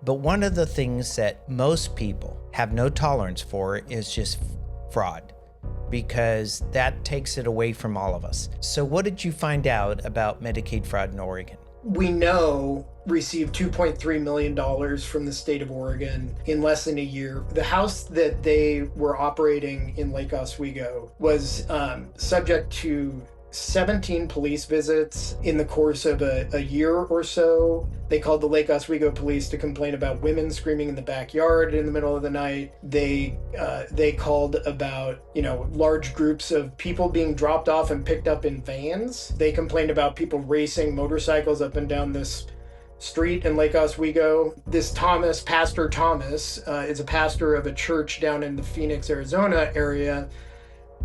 But one of the things that most people have no tolerance for is just fraud, because that takes it away from all of us. So what did you find out about Medicaid fraud in Oregon? We know received $2.3 million from the state of Oregon in less than a year. The house that they were operating in Lake Oswego was subject to 17 police visits in the course of a year or so. They called the Lake Oswego police to complain about women screaming in the backyard in the middle of the night. They called about, large groups of people being dropped off and picked up in vans. They complained about people racing motorcycles up and down this street in Lake Oswego. This Pastor Thomas, is a pastor of a church down in the Phoenix, Arizona area.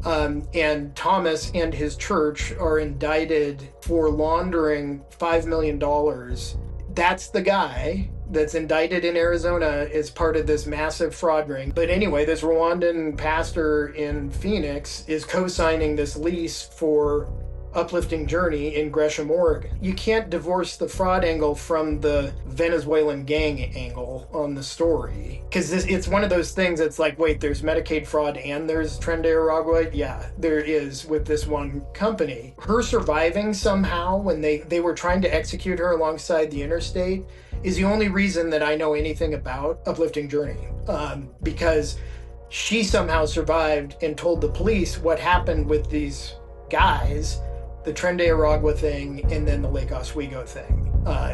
And Thomas and his church are indicted for laundering $5 million. That's the guy that's indicted in Arizona as part of this massive fraud ring. But anyway, this Rwandan pastor in Phoenix is co-signing this lease for Uplifting Journey in Gresham, Oregon. You can't divorce the fraud angle from the Venezuelan gang angle on the story. Because it's one of those things that's like, wait, there's Medicaid fraud and there's Tren de Aragua? Yeah, there is with this one company. Her surviving somehow when they were trying to execute her alongside the interstate is the only reason that I know anything about Uplifting Journey. Because she somehow survived and told the police what happened with these guys, the Tren de Aragua thing, and then the Lake Oswego thing,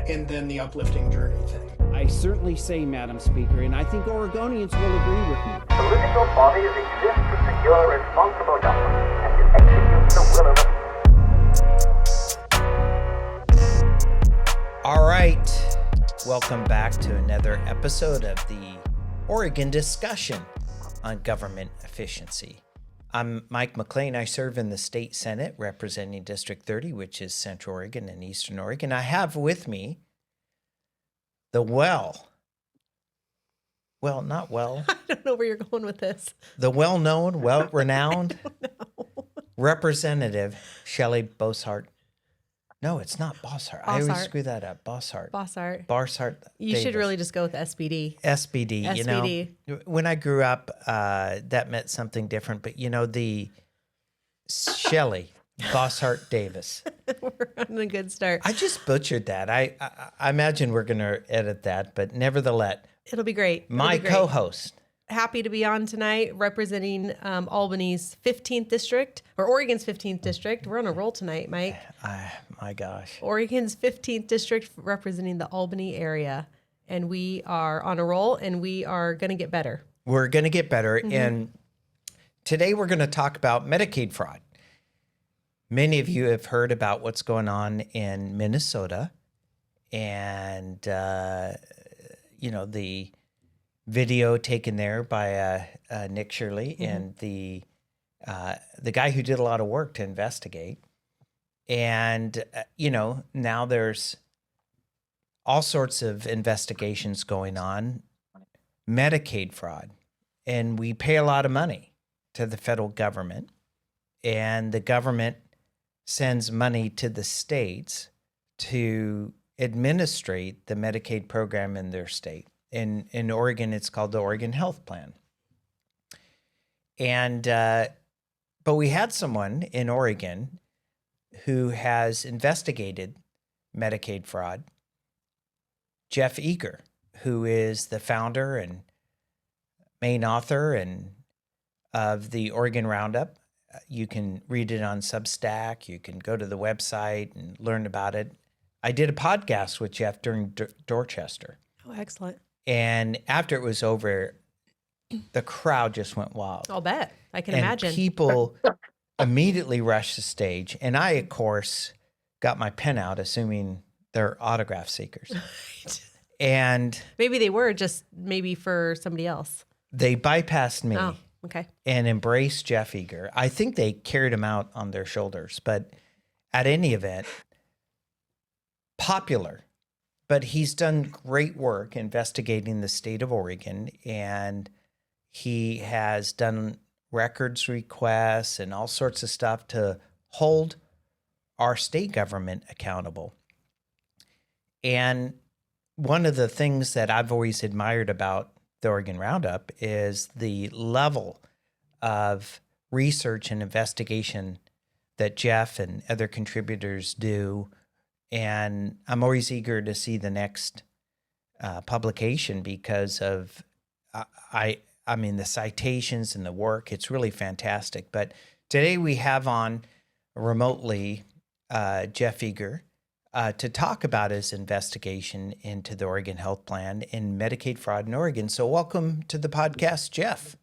and then the Uplifting Journey thing. I certainly say, Madam Speaker, and I think Oregonians will agree with me. Political bodies exist to secure responsible government and to execute the will of the... All right, welcome back to another episode of the Oregon discussion on government efficiency. I'm Mike McLane. I serve in the state Senate representing District 30, which is Central Oregon and Eastern Oregon. I have with me the not well. I don't know where you're going with this. The well-known, well-renowned Representative Shelly Boshart. No, it's not Boshart. I always screw that up. Boshart. You should really just go with SBD. SBD. When I grew up, that meant something different. But the Shelly Boshart Davis. We're on a good start. I just butchered that. I imagine we're going to edit that, but nevertheless, it'll be great. My co-host. Happy to be on tonight representing Albany's 15th district, or Oregon's 15th district. We're on a roll tonight, Mike. My gosh. Oregon's 15th district representing the Albany area. And we are on a roll, and we are going to get better. We're going to get better. Mm-hmm. And today we're going to talk about Medicaid fraud. Many of you have heard about what's going on in Minnesota and, the video taken there by Nick Shirley, mm-hmm. and the guy who did a lot of work to investigate. And, now there's all sorts of investigations going on, Medicaid fraud. And we pay a lot of money to the federal government, and the government sends money to the states to administrate the Medicaid program in their state. In Oregon, it's called the Oregon Health Plan. And but we had someone in Oregon who has investigated Medicaid fraud, Jeff Eager, who is the founder and main author of the Oregon Roundup. You can read it on Substack. You can go to the website and learn about it. I did a podcast with Jeff during Dorchester. Oh, excellent. And after it was over, the crowd just went wild. I'll bet. I can imagine. People immediately rushed the stage. And I, of course, got my pen out, assuming they're autograph seekers. And maybe they were, just maybe for somebody else. They bypassed me. Oh, okay. And embraced Jeff Eager. I think they carried him out on their shoulders. But at any event, popular. But he's done great work investigating the state of Oregon, and he has done records requests and all sorts of stuff to hold our state government accountable. And one of the things that I've always admired about the Oregon Roundup is the level of research and investigation that Jeff and other contributors do. And I'm always eager to see the next publication because of, I mean, the citations and the work. It's really fantastic. But today we have on remotely Jeff Eager to talk about his investigation into the Oregon Health Plan and Medicaid fraud in Oregon. So welcome to the podcast, Jeff.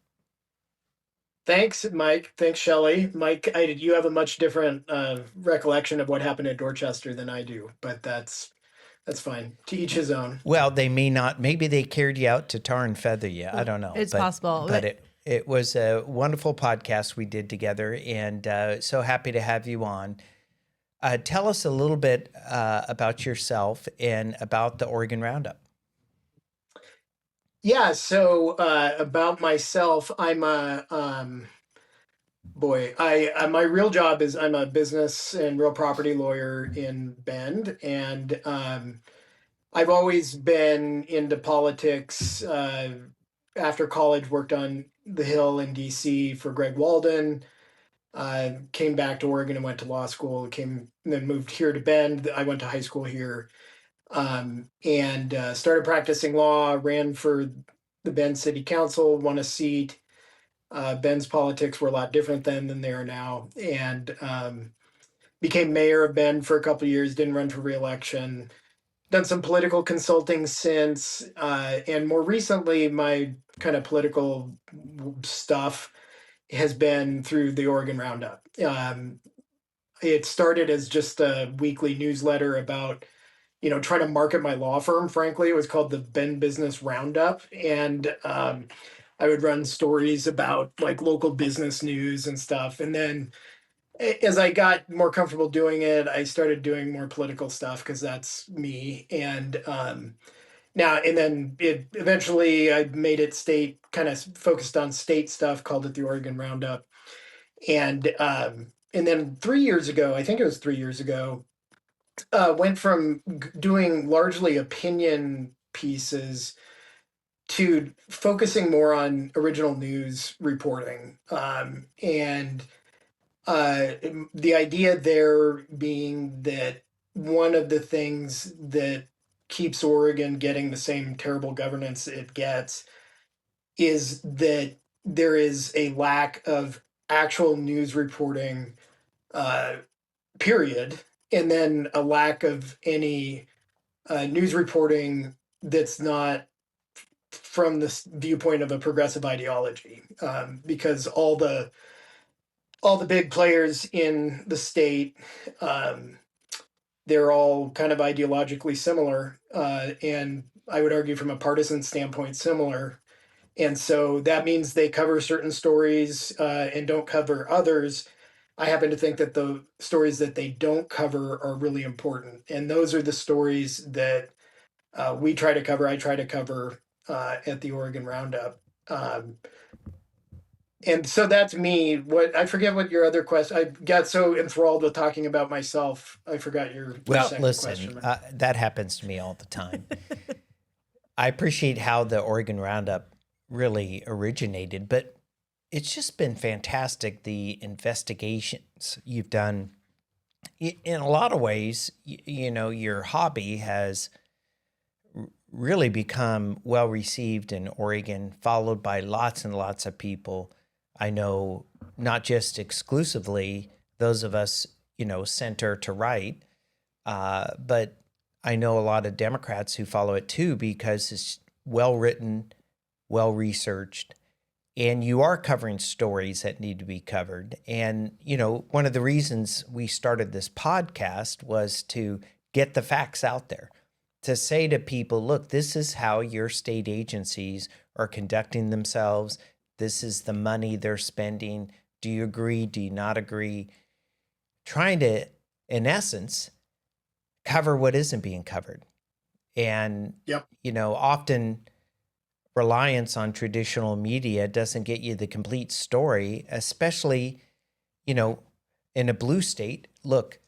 Thanks, Mike. Thanks, Shelly. Mike, you have a much different recollection of what happened at Dorchester than I do, but that's fine. To each his own. Well, they may not. Maybe they carried you out to tar and feather you. I don't know. It's possible. But it was a wonderful podcast we did together, and so happy to have you on. Tell us a little bit about yourself and about the Oregon Roundup. Yeah, so about myself, I'm a my real job is I'm a business and real property lawyer in Bend, and I've always been into politics. After college, worked on the Hill in DC for Greg Walden. Came back to Oregon and went to law school. Then moved here to Bend. I went to high school here. And started practicing law, ran for the Bend City Council, won a seat. Bend's politics were a lot different then than they are now, and became mayor of Bend for a couple of years, didn't run for re-election. Done some political consulting since, and more recently, my kind of political stuff has been through the Oregon Roundup. It started as just a weekly newsletter about trying to market my law firm. Frankly, it was called the Bend Business Roundup. And I would run stories about like local business news and stuff. And then as I got more comfortable doing it, I started doing more political stuff because that's me. And then eventually I made it state, kind of focused on state stuff, called it the Oregon Roundup. And then 3 years ago, I think it was 3 years ago, went from doing largely opinion pieces to focusing more on original news reporting. And the idea there being that one of the things that keeps Oregon getting the same terrible governance it gets is that there is a lack of actual news reporting, period. And then a lack of any news reporting that's not from the viewpoint of a progressive ideology, because all the big players in the state, they're all kind of ideologically similar, and I would argue from a partisan standpoint similar. And so that means they cover certain stories and don't cover others. I happen to think that the stories that they don't cover are really important. And those are the stories that we try to cover, I try to cover at the Oregon Roundup. And so that's me. I forget what your other question, I got so enthralled with talking about myself, I forgot your second question. That happens to me all the time. I appreciate how the Oregon Roundup really originated, but it's just been fantastic, the investigations you've done. In a lot of ways, your hobby has really become well received in Oregon, followed by lots and lots of people. I know not just exclusively those of us, center to right, but I know a lot of Democrats who follow it too, because it's well written, well researched, and you are covering stories that need to be covered. And, one of the reasons we started this podcast was to get the facts out there, to say to people, look, this is how your state agencies are conducting themselves. This is the money they're spending. Do you agree? Do you not agree? Trying to, in essence, cover what isn't being covered. And, often reliance on traditional media doesn't get you the complete story, especially, in a blue state. Look,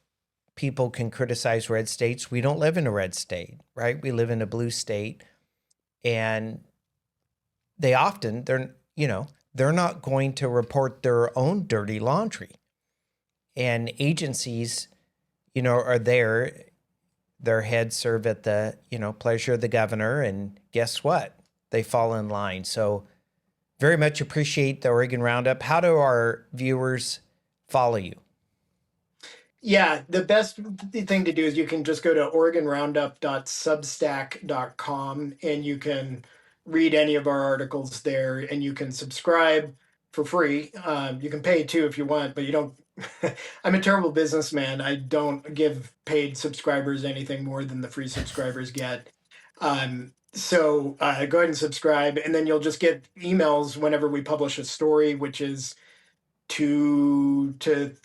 people can criticize red states. We don't live in a red state, right? We live in a blue state, and they're not going to report their own dirty laundry. And agencies, are there. Their heads serve at the, pleasure of the governor, and guess what? They fall in line. So very much appreciate the Oregon Roundup. How do our viewers follow you? Yeah, the best thing to do is you can just go to oregonroundup.substack.com, and you can read any of our articles there, and you can subscribe for free. You can pay too if you want, but you don't. I'm a terrible businessman. I don't give paid subscribers anything more than the free subscribers get. So go ahead and subscribe, and then you'll just get emails whenever we publish a story, which is 2 to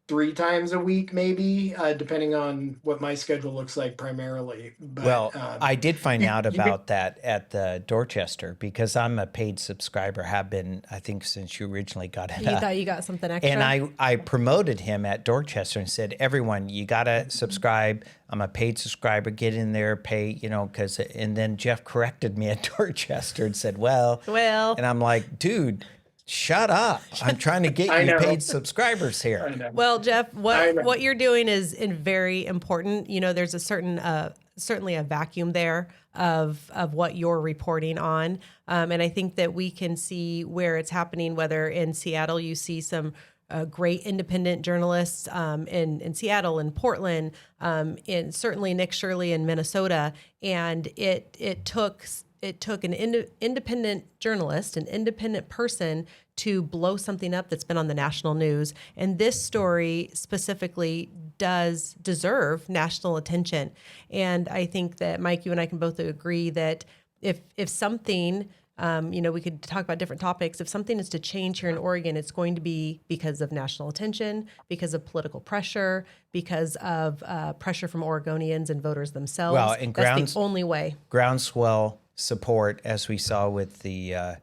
3 times a week, maybe, depending on what my schedule looks like primarily. But, well, I did find out about that at the Dorchester, because I'm a paid subscriber, have been, I think, since you originally got it. You thought you got something extra? And I promoted him at Dorchester and said, everyone, you got to subscribe. I'm a paid subscriber. Get in there, pay, because, and then Jeff corrected me at Dorchester and said, well, and I'm like, dude, shut up. I'm trying to get you paid subscribers here. Well, Jeff, what you're doing is very important. There's a certainly a vacuum there of what you're reporting on. And I think that we can see where it's happening, whether in Seattle, you see some great independent journalists in Seattle and Portland, and certainly Nick Shirley in Minnesota. And it took an independent journalist, an independent person, to blow something up that's been on the national news. And this story specifically does deserve national attention. And I think that, Mike, you and I can both agree that if something, we could talk about different topics. If something is to change here in Oregon, it's going to be because of national attention, because of political pressure, because of pressure from Oregonians and voters themselves. Well, and that's the only way. Groundswell support, as we saw with the,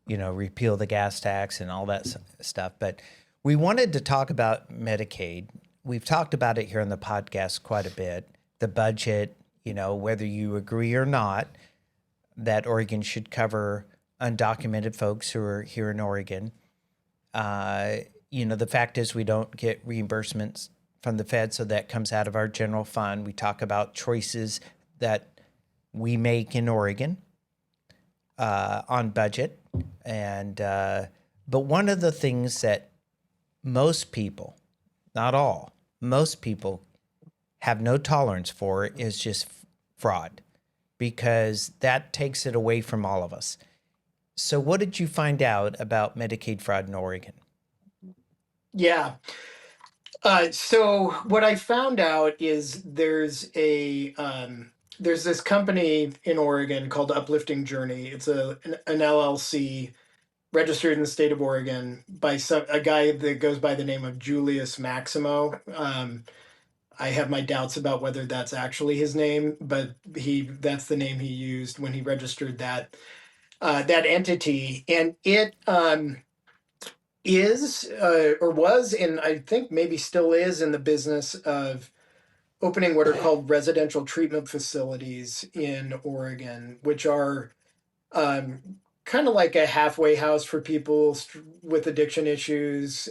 repeal the gas tax and all that stuff. But we wanted to talk about Medicaid. We've talked about it here on the podcast quite a bit. The budget, whether you agree or not, that Oregon should cover undocumented folks who are here in Oregon. The fact is we don't get reimbursements from the Fed, so that comes out of our general fund. We talk about choices that we make in Oregon on budget. And but one of the things that most people, not all, most people have no tolerance for is just fraud, because that takes it away from all of us. So what did you find out about Medicaid fraud in Oregon? Yeah. So what I found out is there's this company in Oregon called Uplifting Journey. It's an LLC registered in the state of Oregon by a guy that goes by the name of Julius Maximo. I have my doubts about whether that's actually his name, but that's the name he used when he registered that entity. And it is or was, and I think maybe still is, in the business of opening what are called residential treatment facilities in Oregon, which are kind of like a halfway house for people with addiction issues.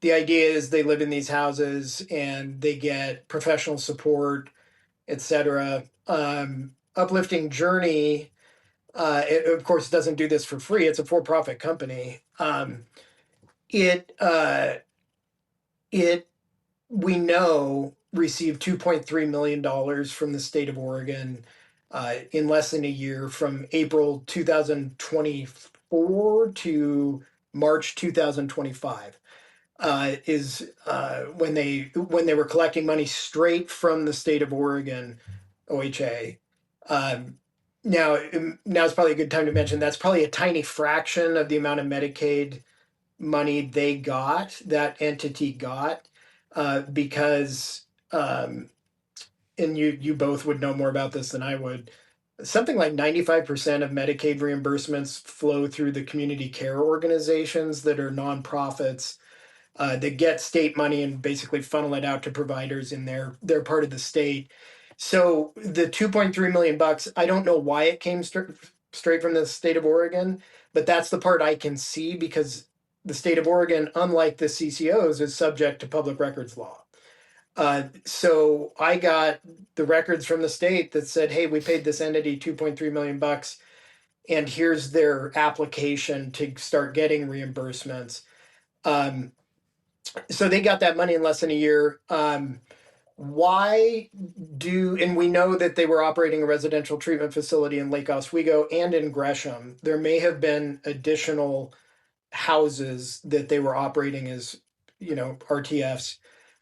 The idea is they live in these houses and they get professional support, etc. Uplifting Journey, it, of course, doesn't do this for free. It's a for-profit company. We know, received $2.3 million from the state of Oregon in less than a year, from April 2024 to March 2025. Is when they were collecting money straight from the state of Oregon, OHA. Now is probably a good time to mention that's probably a tiny fraction of the amount of Medicaid money that entity got, because, and you both would know more about this than I would, something like 95% of Medicaid reimbursements flow through the community care organizations that are nonprofits that get state money and basically funnel it out to providers in their part of the state. So the $2.3 million, I don't know why it came straight from the state of Oregon, but that's the part I can see, because the state of Oregon, unlike the CCOs, is subject to public records law. So I got the records from the state that said, hey, we paid this entity $2.3 million, and here's their application to start getting reimbursements. So they got that money in less than a year. Why do, and we know that they were operating a residential treatment facility in Lake Oswego and in Gresham. There may have been additional houses that they were operating as, RTFs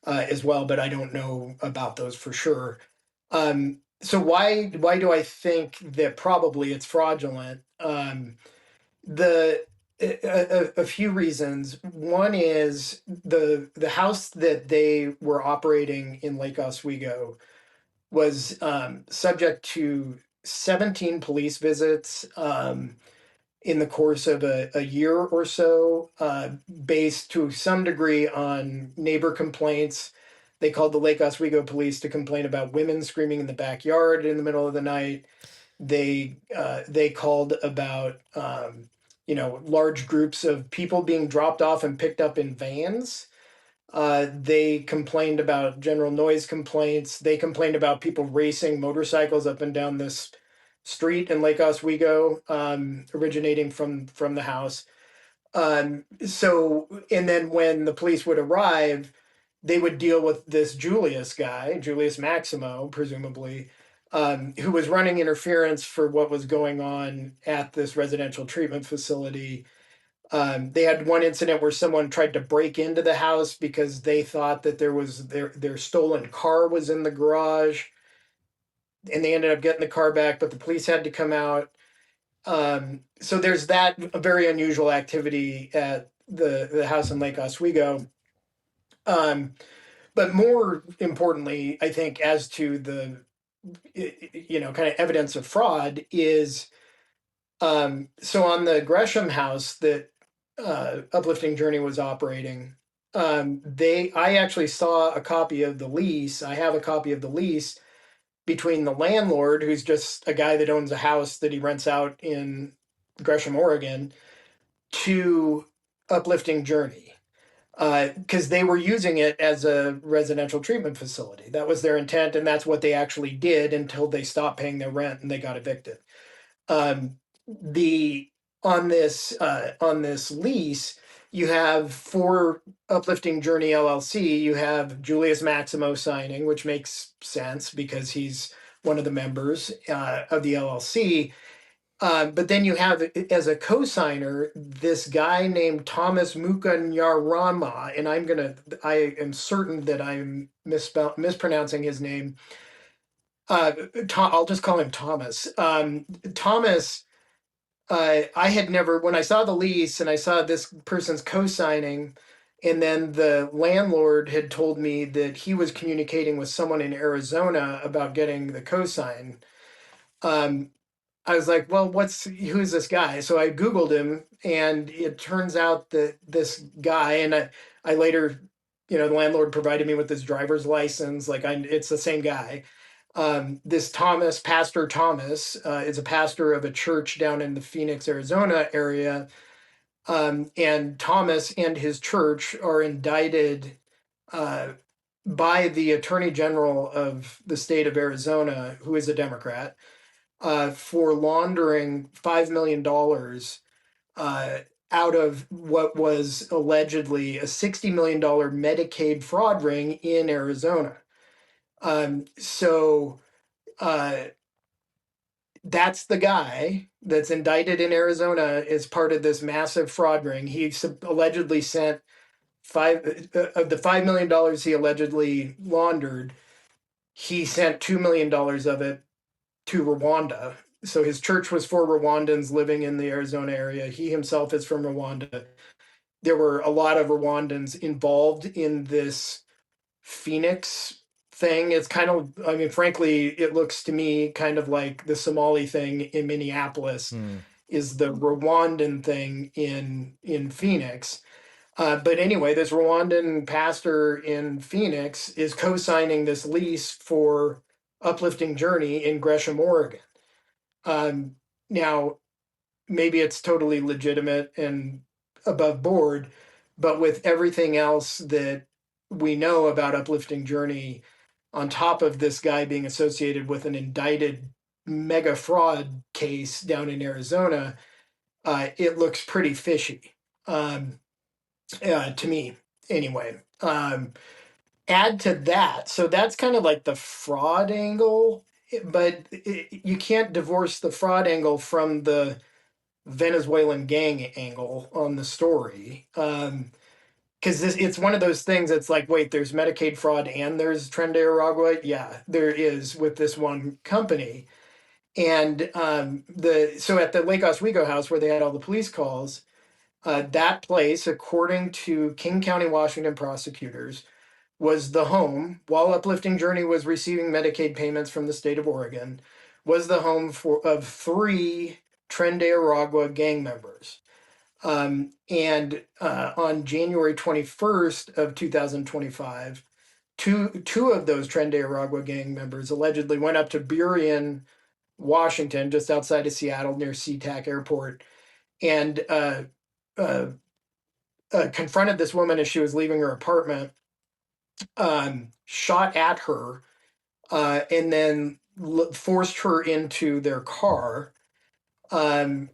as well, but I don't know about those for sure. So why do I think that probably it's fraudulent? A few reasons. One is the house that they were operating in Lake Oswego was subject to 17 police visits in the course of a year or so, based to some degree on neighbor complaints. They called the Lake Oswego police to complain about women screaming in the backyard in the middle of the night. They called about large groups of people being dropped off and picked up in vans. They complained about general noise complaints. They complained about people racing motorcycles up and down this street in Lake Oswego, originating from the house. So, and then when the police would arrive, they would deal with this Julius Maximo, presumably, who was running interference for what was going on at this residential treatment facility. They had one incident where someone tried to break into the house because they thought that there was their stolen car was in the garage, and they ended up getting the car back, but the police had to come out. So there's that very unusual activity at the house in Lake Oswego. But more importantly, I think, as to the kind of evidence of fraud is, so on the Gresham house that Uplifting Journey was operating, I actually saw a copy of the lease. I have a copy of the lease between the landlord, who's just a guy that owns a house that he rents out in Gresham, Oregon, to Uplifting Journey, because they were using it as a residential treatment facility. That was their intent, and that's what they actually did until they stopped paying their rent and they got evicted. On this lease, you have, for Uplifting Journey LLC, you have Julius Maximo signing, which makes sense because he's one of the members of the LLC. But then you have, as a co-signer, this guy named Thomas Mukanyarama, and I am certain that I'm mispronouncing his name. I'll just call him Thomas. Thomas, I had never, when I saw the lease and I saw this person's co-signing, and then the landlord had told me that he was communicating with someone in Arizona about getting the co-sign. I was like, well, who's this guy? So I Googled him, and it turns out that this guy, and I later, the landlord provided me with his driver's license. It's the same guy. This Thomas, Pastor Thomas, is a pastor of a church down in the Phoenix, Arizona area. And Thomas and his church are indicted by the Attorney General of the state of Arizona, who is a Democrat, for laundering $5 million out of what was allegedly a $60 million Medicaid fraud ring in Arizona. So that's the guy that's indicted in Arizona as part of this massive fraud ring. He allegedly sent of the $5 million he allegedly laundered, he sent $2 million of it to Rwanda. So his church was for Rwandans living in the Arizona area. He himself is from Rwanda. There were a lot of Rwandans involved in this Phoenix thing. It's kind of, frankly, it looks to me kind of like the Somali thing in Minneapolis is the Rwandan thing in Phoenix. But anyway, this Rwandan pastor in Phoenix is co-signing this lease for Uplifting Journey in Gresham, Oregon. Now, maybe it's totally legitimate and above board, but with everything else that we know about Uplifting Journey, on top of this guy being associated with an indicted mega fraud case down in Arizona, it looks pretty fishy to me anyway. Add to that, so that's kind of like the fraud angle, but you can't divorce the fraud angle from the Venezuelan gang angle on the story. Because it's one of those things that's like, wait, there's Medicaid fraud and there's Tren de Aragua. Yeah, there is with this one company. And so at the Lake Oswego house where they had all the police calls, that place, according to King County, Washington prosecutors, was the home, while Uplifting Journey was receiving Medicaid payments from the state of Oregon, was the home of 3 Tren de Aragua gang members. And on January 21st of 2025, two of those Tren de Aragua gang members allegedly went up to Burien, Washington, just outside of Seattle near SeaTac Airport, and confronted this woman as she was leaving her apartment, shot at her, and then forced her into their car, and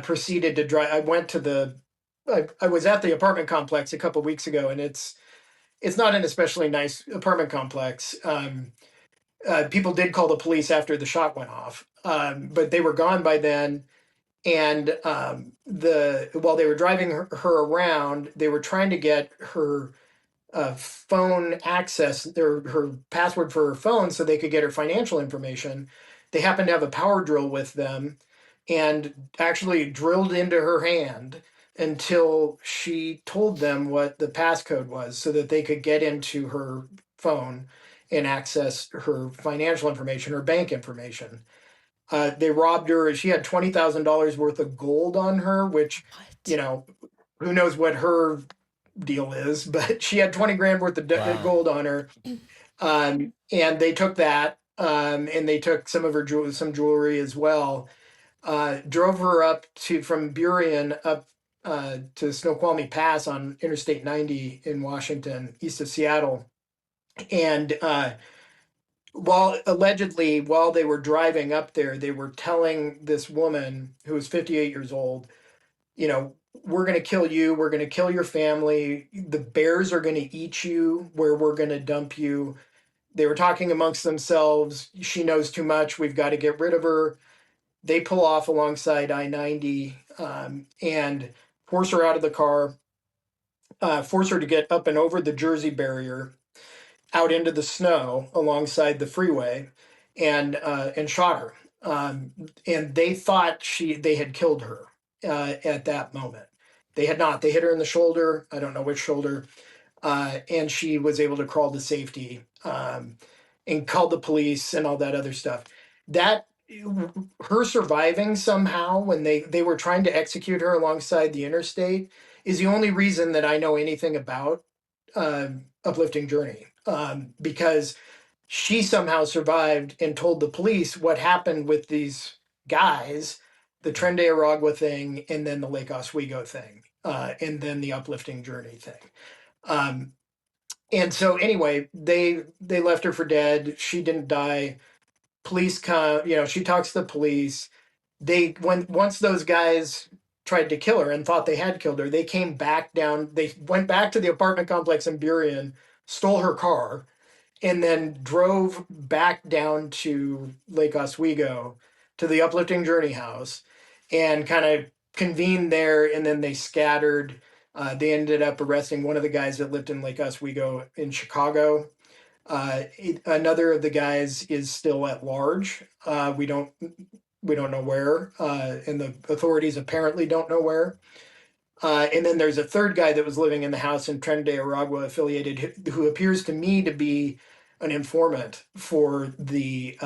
proceeded to drive. I went to I was at the apartment complex a couple weeks ago, and it's not an especially nice apartment complex. People did call the police after the shot went off, but they were gone by then. And while they were driving her around, they were trying to get her phone access, her password for her phone, so they could get her financial information. They happened to have a power drill with them and actually drilled into her hand until she told them what the passcode was so that they could get into her phone and access her financial information, her bank information. They robbed her. She had $20,000 worth of gold on her, which, who knows what her deal is, but she had 20 grand worth of gold on her. And they took that, and they took some of her jewelry as well. Drove her up from Burien up to Snoqualmie Pass on Interstate 90 in Washington, east of Seattle. And while they were driving up there, they were telling this woman who was 58 years old, we're going to kill you. We're going to kill your family. The bears are going to eat you where we're going to dump you. They were talking amongst themselves. She knows too much. We've got to get rid of her. They pull off alongside I-90 and force her out of the car, force her to get up and over the Jersey barrier out into the snow alongside the freeway, and shot her. And they thought they had killed her at that moment. They had not. They hit her in the shoulder. I don't know which shoulder. And she was able to crawl to safety, and called the police and all that other stuff. Her surviving somehow when they were trying to execute her alongside the interstate is the only reason that I know anything about Uplifting Journey, because she somehow survived and told the police what happened with these guys, the Tren de Aragua thing, and then the Lake Oswego thing, and then the Uplifting Journey thing. And so anyway, they left her for dead. She didn't die. Police come, she talks to the police. Once those guys tried to kill her and thought they had killed her, they came back down. They went back to the apartment complex in Burien, stole her car, and then drove back down to Lake Oswego to the Uplifting Journey house and kind of convened there. And then they scattered. They ended up arresting one of the guys that lived in Lake Oswego in Chicago. Another of the guys is still at large. We don't know where, and the authorities apparently don't know where. And then there's a third guy that was living in the house in Tren de Aragua affiliated, who appears to me to be an informant for the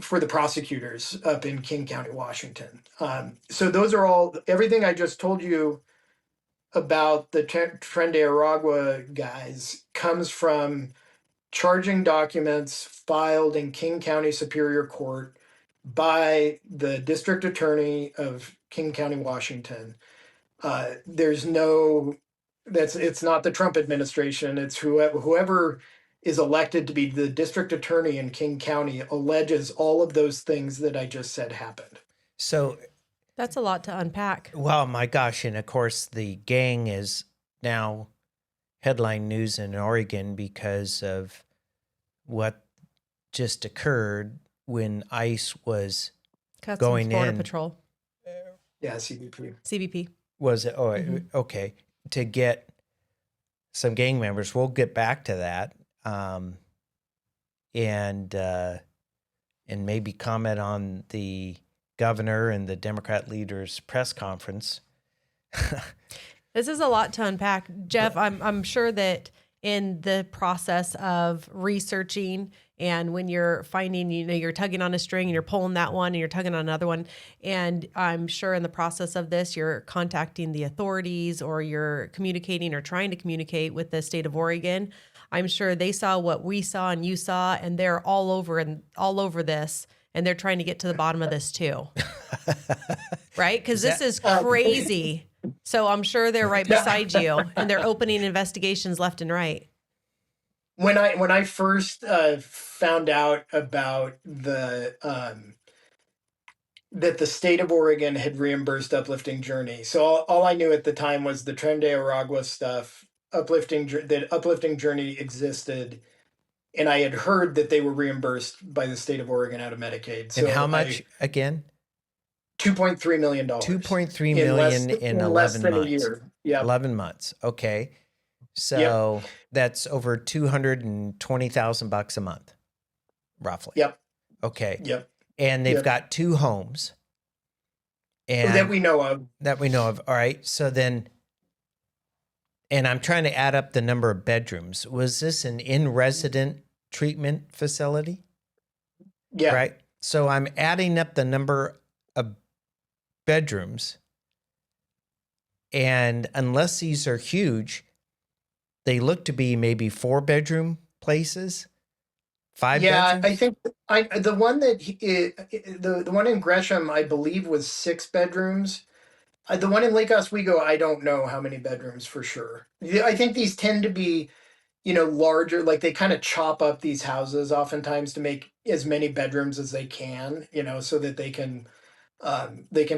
for the prosecutors up in King County, Washington. So those are all, everything I just told you about the Tren de Aragua guys comes from charging documents filed in King County Superior Court by the district attorney of King County, Washington. There's no, it's not the Trump administration. It's whoever is elected to be the district attorney in King County alleges all of those things that I just said happened. So, That's a lot to unpack. well, my gosh. And of course, the gang is now headline news in Oregon because of what just occurred when ICE was Customs going Border in. Patrol, Yeah, CBP. CBP. Was it? Oh, okay. To get some gang members, we'll get back to that, and maybe comment on the governor and the Democrat leader's press conference. This is a lot to unpack, Jeff. I'm sure that in the process of researching and when you're finding, you're tugging on a string and you're pulling that one and you're tugging on another one. And I'm sure in the process of this, you're contacting the authorities or you're communicating or trying to communicate with the state of Oregon. I'm sure they saw what we saw and you saw, and they're all over this, and they're trying to get to the bottom of this too. Right? Because this is crazy. So I'm sure they're right beside you, and they're opening investigations left and right. When I first found out about that the state of Oregon had reimbursed Uplifting Journey, so all I knew at the time was the Tren de Aragua stuff. That Uplifting Journey existed, and I had heard that they were reimbursed by the state of Oregon out of Medicaid. So and how much again? $2.3 million. $2.3 million in 11 than months. A year. Yeah, 11 months. Okay. So that's over $220,000 a month, roughly. Yep. Okay. Yep. And they've got 2 homes. And that we know of. All right. So then, and I'm trying to add up the number of bedrooms. Was this an in-resident treatment facility? Yeah. Right. So I'm adding up the number of bedrooms. And unless these are huge, they look to be maybe 4-bedroom places, 5 bedrooms. I think the one that the one in Gresham, I believe, was 6 bedrooms. The one in Lake Oswego, I don't know how many bedrooms for sure. I think these tend to be, larger. Like they kind of chop up these houses oftentimes to make as many bedrooms as they can, so that they can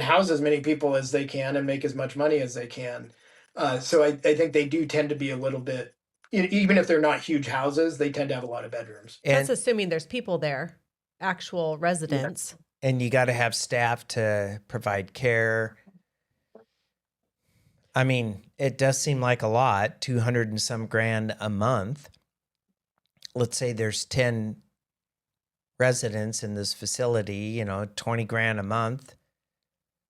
house as many people as they can and make as much money as they can. So I think they do tend to be a little bit, even if they're not huge houses, they tend to have a lot of bedrooms. And, that's assuming there's people there, actual residents. And you got to have staff to provide care. I mean, it does seem like a lot, 200 and some grand a month. Let's say there's 10 residents in this facility, 20 grand a month,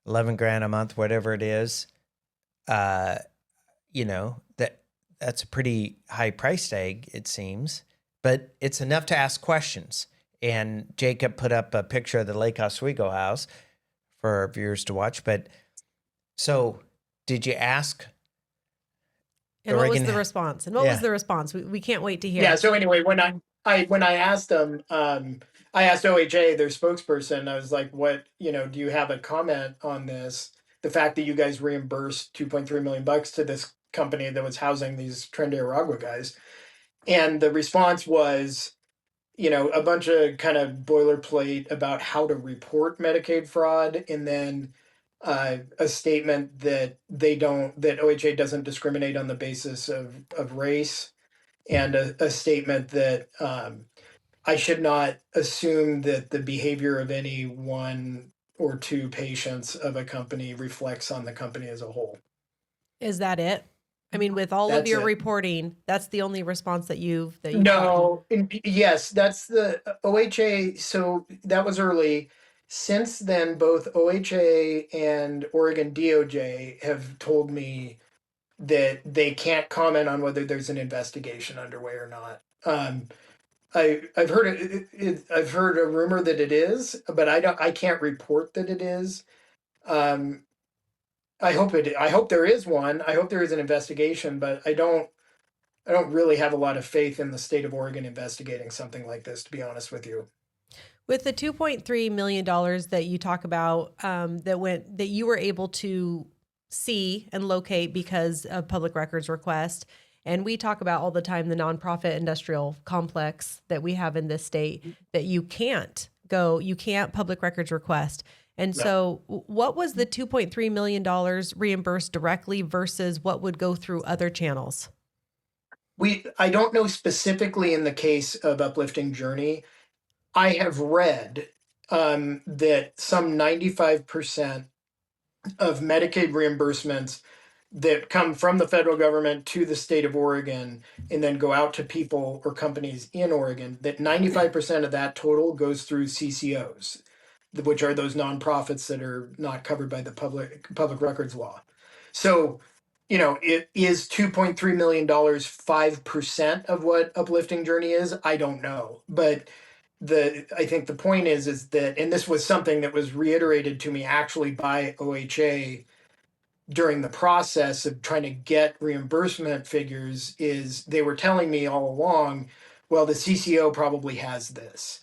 11 grand a month, whatever it is. That's a pretty high price tag, it seems, but it's enough to ask questions. And Jacob put up a picture of the Lake Oswego house for our viewers to watch. But so did you ask? And what was the response? Was the response? We can't wait to hear. Yeah. So anyway, when I asked them, I asked OHA, their spokesperson, I was like, what, do you have a comment on this? The fact that you guys reimbursed $2.3 million to this company that was housing these Tren de Aragua guys. And the response was, a bunch of kind of boilerplate about how to report Medicaid fraud. And then a statement that that OHA doesn't discriminate on the basis of race. And a statement that I should not assume that the behavior of any 1 or 2 patients of a company reflects on the company as a whole. Is that it? I mean, with all of your reporting, that's the only response that you've No, yes, that's the OHA. So that was early. Since then, both OHA and Oregon D.O.G.E have told me that they can't comment on whether there's an investigation underway or not. I've heard I've heard a rumor that it is, but I can't report that it is. Um, I hope there is one. I hope there is an investigation, but I don't really have a lot of faith in the state of Oregon investigating something like this, to be honest with you. With the $2.3 million that you talk about, that you were able to see and locate because of public records request, and we talk about all the time the nonprofit industrial complex that we have in this state that you can't public records request. And so what was the $2.3 million reimbursed directly versus what would go through other channels? I don't know specifically in the case of Uplifting Journey. I have read that some 95% of Medicaid reimbursements that come from the federal government to the state of Oregon and then go out to people or companies in Oregon, that 95% of that total goes through CCOs, which are those nonprofits that are not covered by the public records law. So, it is $2.3 million, 5% of what Uplifting Journey is. I don't know, but I think the point is that, and this was something that was reiterated to me actually by OHA during the process of trying to get reimbursement figures, is they were telling me all along, well, the CCO probably has this.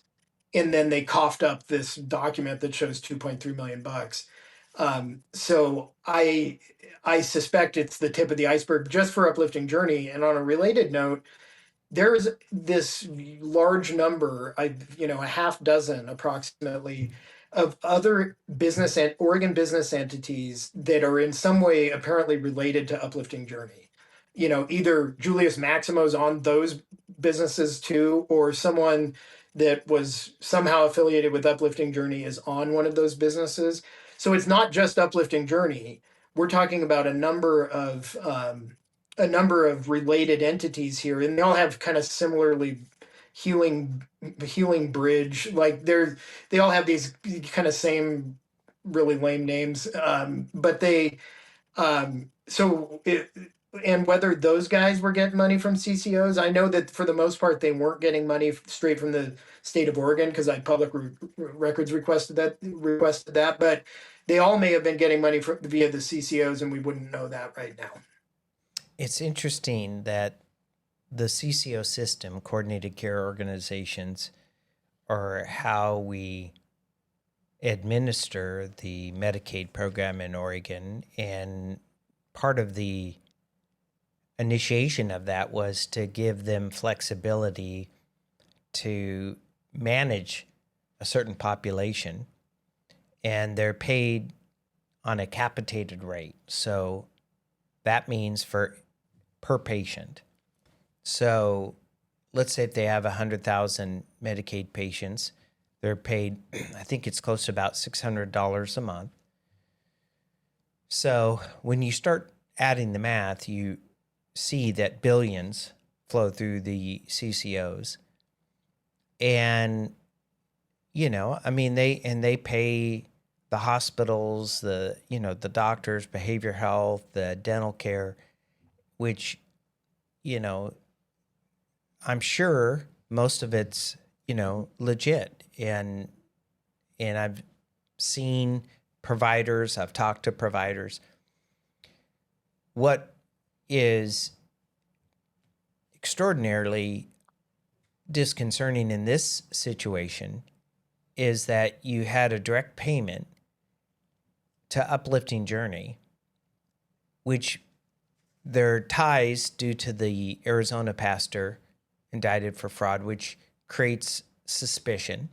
And then they coughed up this document that shows 2.3 million bucks. So I suspect it's the tip of the iceberg just for Uplifting Journey. And on a related note, there's this large number, a half dozen approximately, of other business and Oregon business entities that are in some way apparently related to Uplifting Journey. Either Julius Maximo's on those businesses too, or someone that was somehow affiliated with Uplifting Journey is on one of those businesses. So it's not just Uplifting Journey. We're talking about a number of related entities here, and they all have kind of similarly healing bridge. Like they all have these kind of same really lame names, but they and whether those guys were getting money from CCOs, I know that for the most part they weren't getting money straight from the state of Oregon, because public records requested that, but they all may have been getting money via the CCOs, and we wouldn't know that right now. It's interesting that the CCO system, coordinated care organizations, are how we administer the Medicaid program in Oregon. And part of the initiation of that was to give them flexibility to manage a certain population, and they're paid on a capitated rate. So that means per patient. So let's say if they have 100,000 Medicaid patients, they're paid, I think it's close to about $600 a month. So when you start adding the math, you see that billions flow through the CCOs. And, they pay the hospitals, the doctors, behavioral health, the dental care, which, I'm sure most of it's, legit. And I've seen providers, I've talked to providers. What is extraordinarily disconcerting in this situation is that you had a direct payment to Uplifting Journey, which their ties due to the Arizona pastor indicted for fraud, which creates suspicion.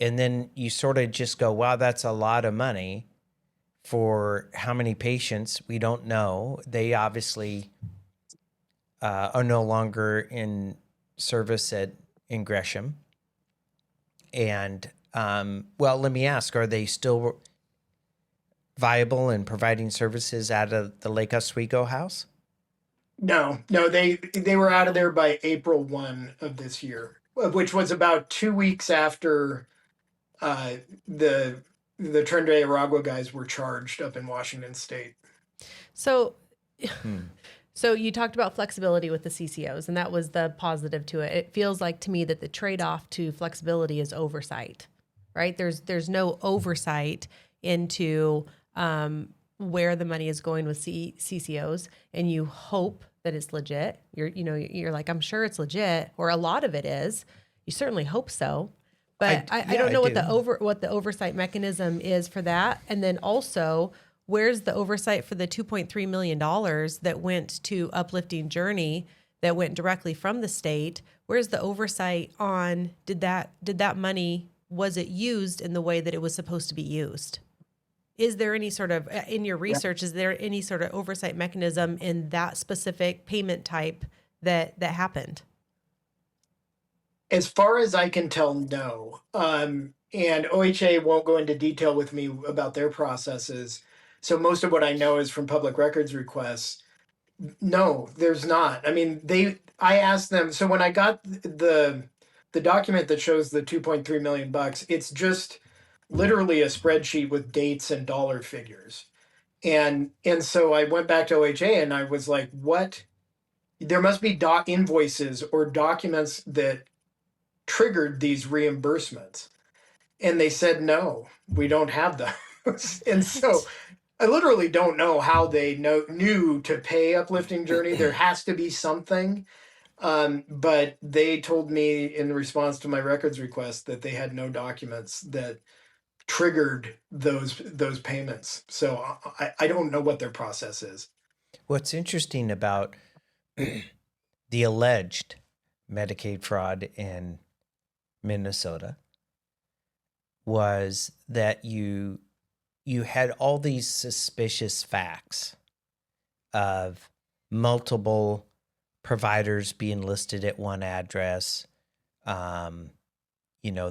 And then you sort of just go, wow, that's a lot of money for how many patients? We don't know. They obviously are no longer in service in Gresham. And, let me ask, are they still viable in providing services out of the Lake Oswego house? No, they were out of there by April 1 of this year, which was about 2 weeks after the Tren de Aragua guys were charged up in Washington State. So So you talked about flexibility with the CCOs, and that was the positive to it. It feels like to me that the trade-off to flexibility is oversight, right? There's no oversight into where the money is going with CCOs, and you hope that it's legit. You're like, I'm sure it's legit, or a lot of it is. You certainly hope so, but I don't know what the oversight mechanism is for that. And then also, where's the oversight for the $2.3 million that went to Uplifting Journey that went directly from the state? Where's the oversight on did that money, was it used in the way that it was supposed to be used? Is there any sort of, in your research, is there any sort of oversight mechanism in that specific payment type that happened? As far as I can tell, no. And OHA won't go into detail with me about their processes. So most of what I know is from public records requests. No, there's not. I mean, I asked them. So when I got the document that shows the 2.3 million bucks, it's just literally a spreadsheet with dates and dollar figures. And so I went back to OHA and I was like, what? There must be invoices or documents that triggered these reimbursements. And they said, no, we don't have those. And so I literally don't know how they knew to pay Uplifting Journey. There has to be something. But they told me in response to my records request that they had no documents that triggered those payments. So I don't know what their process is. What's interesting about the alleged Medicaid fraud in Minnesota was that you had all these suspicious facts of multiple providers being listed at one address.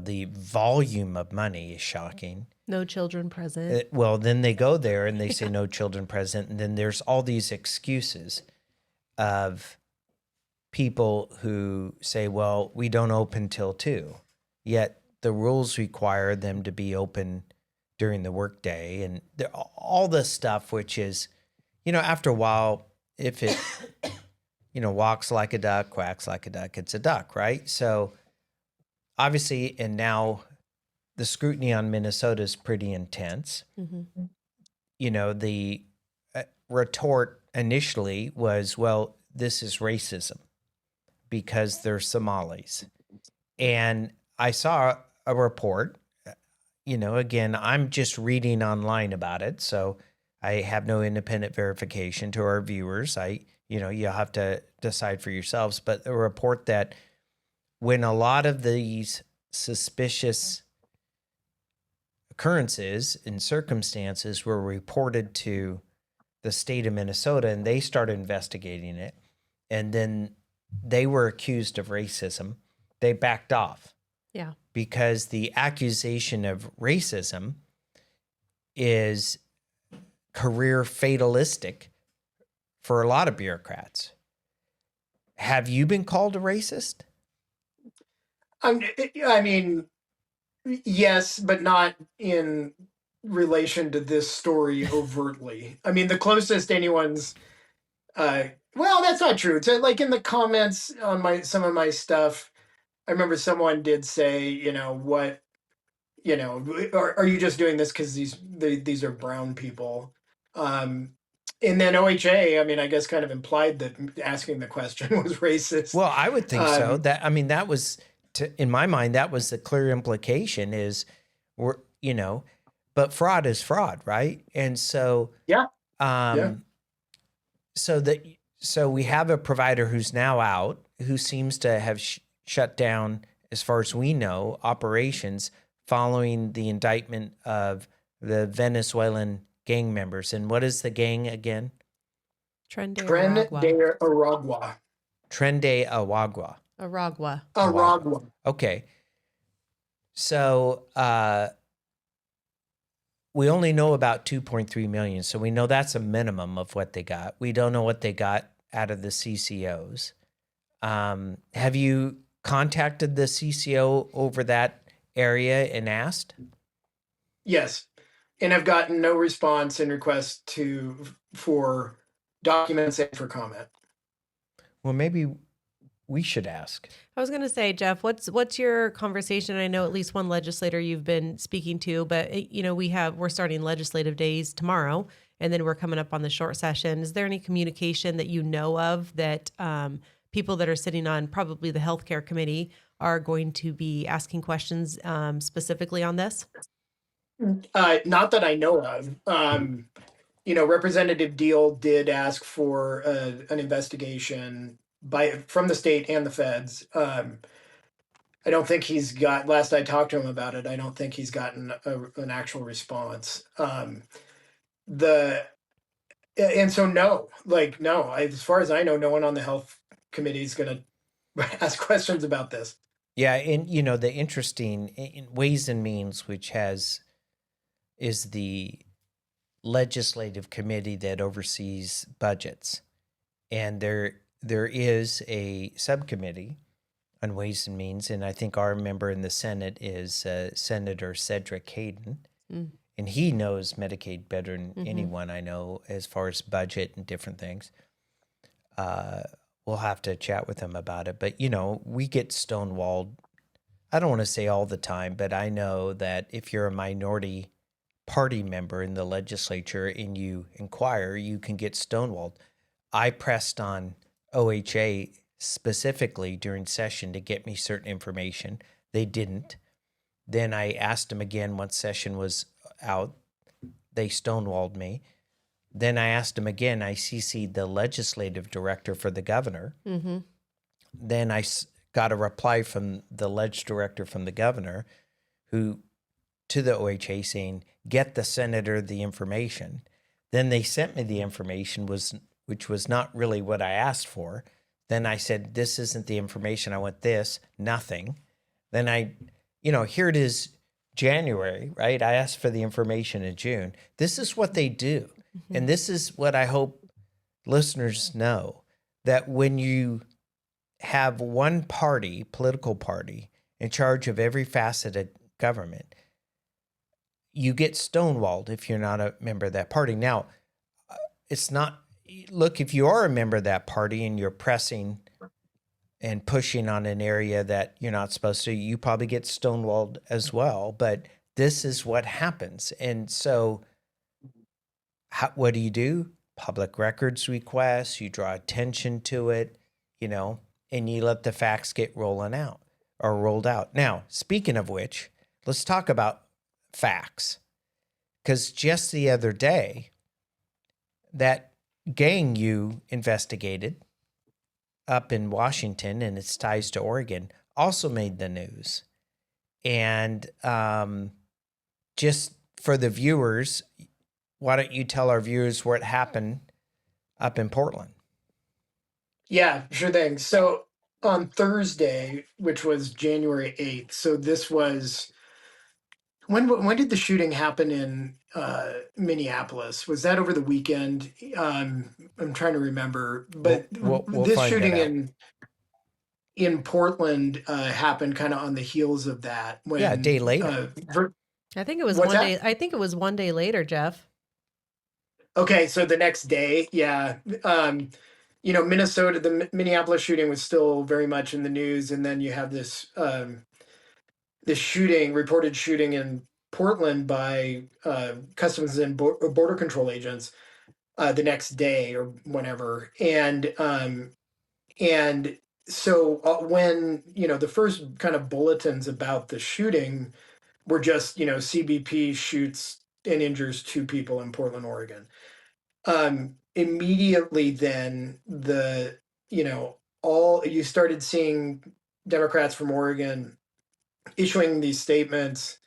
The volume of money is shocking. No children present. Well, then they go there and they say no children present. And then there's all these excuses of people who say, well, we don't open till 2. Yet the rules require them to be open during the workday. And all this stuff, which is, after a while, if it, walks like a duck, quacks like a duck, it's a duck, right? So obviously, and now the scrutiny on Minnesota is pretty intense. Mm-hmm. The retort initially was, well, this is racism because they're Somalis. And I saw a report, again, I'm just reading online about it. So I have no independent verification to our viewers. You'll have to decide for yourselves, but a report that when a lot of these suspicious occurrences and circumstances were reported to the state of Minnesota and they started investigating it, and then they were accused of racism, they backed off. Yeah. Because the accusation of racism is career fatalistic for a lot of bureaucrats. Have you been called a racist? I mean, yes, but not in relation to this story overtly. I mean, the closest anyone's, well, that's not true. So, like in the comments on some of my stuff, I remember someone did say, what, are you just doing this because these are brown people? And then OHA, I mean, I guess kind of implied that asking the question was racist. Well, I would think so. That was, in my mind, that was the clear implication is, but fraud is fraud, right? And so, yeah. So we have a provider who's now out, who seems to have shut down, as far as we know, operations following the indictment of the Venezuelan gang members. And what is the gang again? Tren de Aragua. Tren de Aragua. Aragua. Okay. So we only know about 2.3 million. So we know that's a minimum of what they got. We don't know what they got out of the CCOs. Have you contacted the CCO over that area and asked? Yes. And I've gotten no response in request for documents and for comment. Well, maybe we should ask. I was going to say, Jeff, what's your conversation? I know at least one legislator you've been speaking to, but we're starting legislative days tomorrow, and then we're coming up on the short session. Is there any communication that you know of that people that are sitting on probably the healthcare committee are going to be asking questions specifically on this? Not that I know of. Representative Deal did ask for an investigation from the state and the feds. I don't think he's got. Last I talked to him about it, I don't think he's gotten an actual response. And so no. As far as I know, no one on the health committee is going to ask questions about this. Yeah, and the interesting in Ways and Means, which is the legislative committee that oversees budgets, and there is a subcommittee on Ways and Means, and I think our member in the Senate is Senator Cedric Hayden, and he knows Medicaid better than anyone I know as far as budget and different things. We'll have to chat with him about it, but we get stonewalled. I don't want to say all the time, but I know that if you're a minority party member in the legislature and you inquire, you can get stonewalled. I pressed on OHA specifically during session to get me certain information. They didn't. Then I asked them again once session was out. They stonewalled me. Then I asked them again. I CC'd the legislative director for the governor. Then I got a reply from the ledge director from the governor to the OHA saying, get the senator the information. Then they sent me the information, which was not really what I asked for. Then I said, this isn't the information. I want this, nothing. Then here it is January, right? I asked for the information in June. This is what they do. And this is what I hope listeners know, that when you have one political party, in charge of every facet of government, you get stonewalled if you're not a member of that party. Now, it's not, look, if you are a member of that party and you're pressing and pushing on an area that you're not supposed to, you probably get stonewalled as well. But this is what happens. And so what do? Public records requests, you draw attention to it, and you let the facts get rolled out. Now, speaking of which, let's talk about facts, because just the other day, that gang you investigated up in Washington and its ties to Oregon also made the news. And just for the viewers, why don't you tell our viewers where it happened up in Portland? Yeah, sure thing. So on Thursday, which was January 8th, so this was when did the shooting happen in Minneapolis? Was that over the weekend? I'm trying to remember, but we'll this find shooting in Portland happened kind of on the heels of that. A day later. I think it was one day. I think it was one day later, Jeff. Okay, so the next day, yeah. Minnesota, the Minneapolis shooting was still very much in the news, and then you have this reported shooting in Portland by Customs and Border Control agents the next day or whenever, and so when the first kind of bulletins about the shooting were just CBP shoots and injures 2 people in Portland, Oregon. Immediately then you started seeing Democrats from Oregon issuing these statements.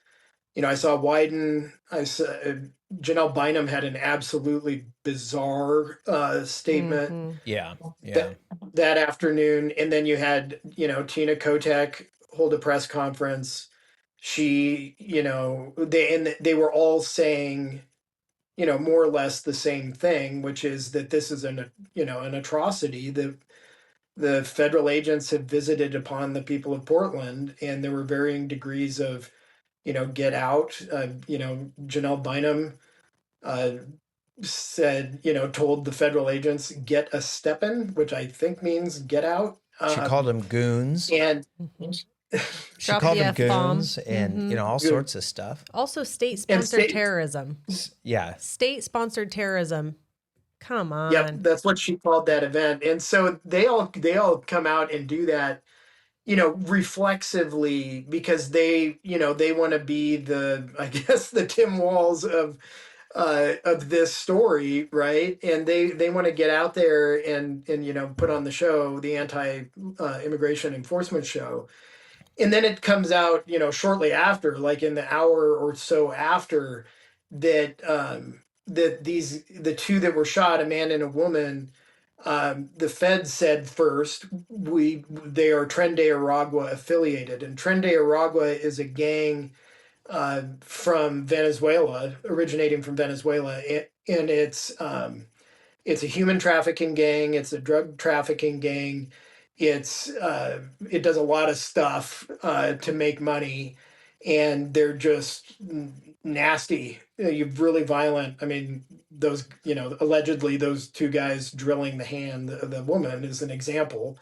I saw Wyden, Janelle Bynum had an absolutely bizarre statement. Yeah. That afternoon. And then you had, Tina Kotek hold a press conference. She, they were all saying, more or less the same thing, which is that this is an atrocity. The federal agents have visited upon the people of Portland, and there were varying degrees of, get out. Janelle Bynum said, told the federal agents, get a steppin', which I think means get out. She called them goons. And She Drop called the them F-bomb. goons and, all Good. sorts of stuff. Also, And state-sponsored state, terrorism. Yeah. State-sponsored terrorism. Come yep, on. that's what she called that event. And so they all come out and do that, reflexively, because they want to be I guess, the Tim Walls of this story, right? And they want to get out there and put on the show, the immigration enforcement show. And then it comes out, shortly after, like in the hour or so after, that the two that were shot, a man and a woman, the Fed said first, they are Tren de Aragua affiliated, and Tren de Aragua is a gang from Venezuela, originating from Venezuela, and it's a human trafficking gang, it's a drug trafficking gang, it does a lot of stuff to make money, and they're just nasty. You're really violent. I mean, those, allegedly those two guys drilling the hand of the woman is an example.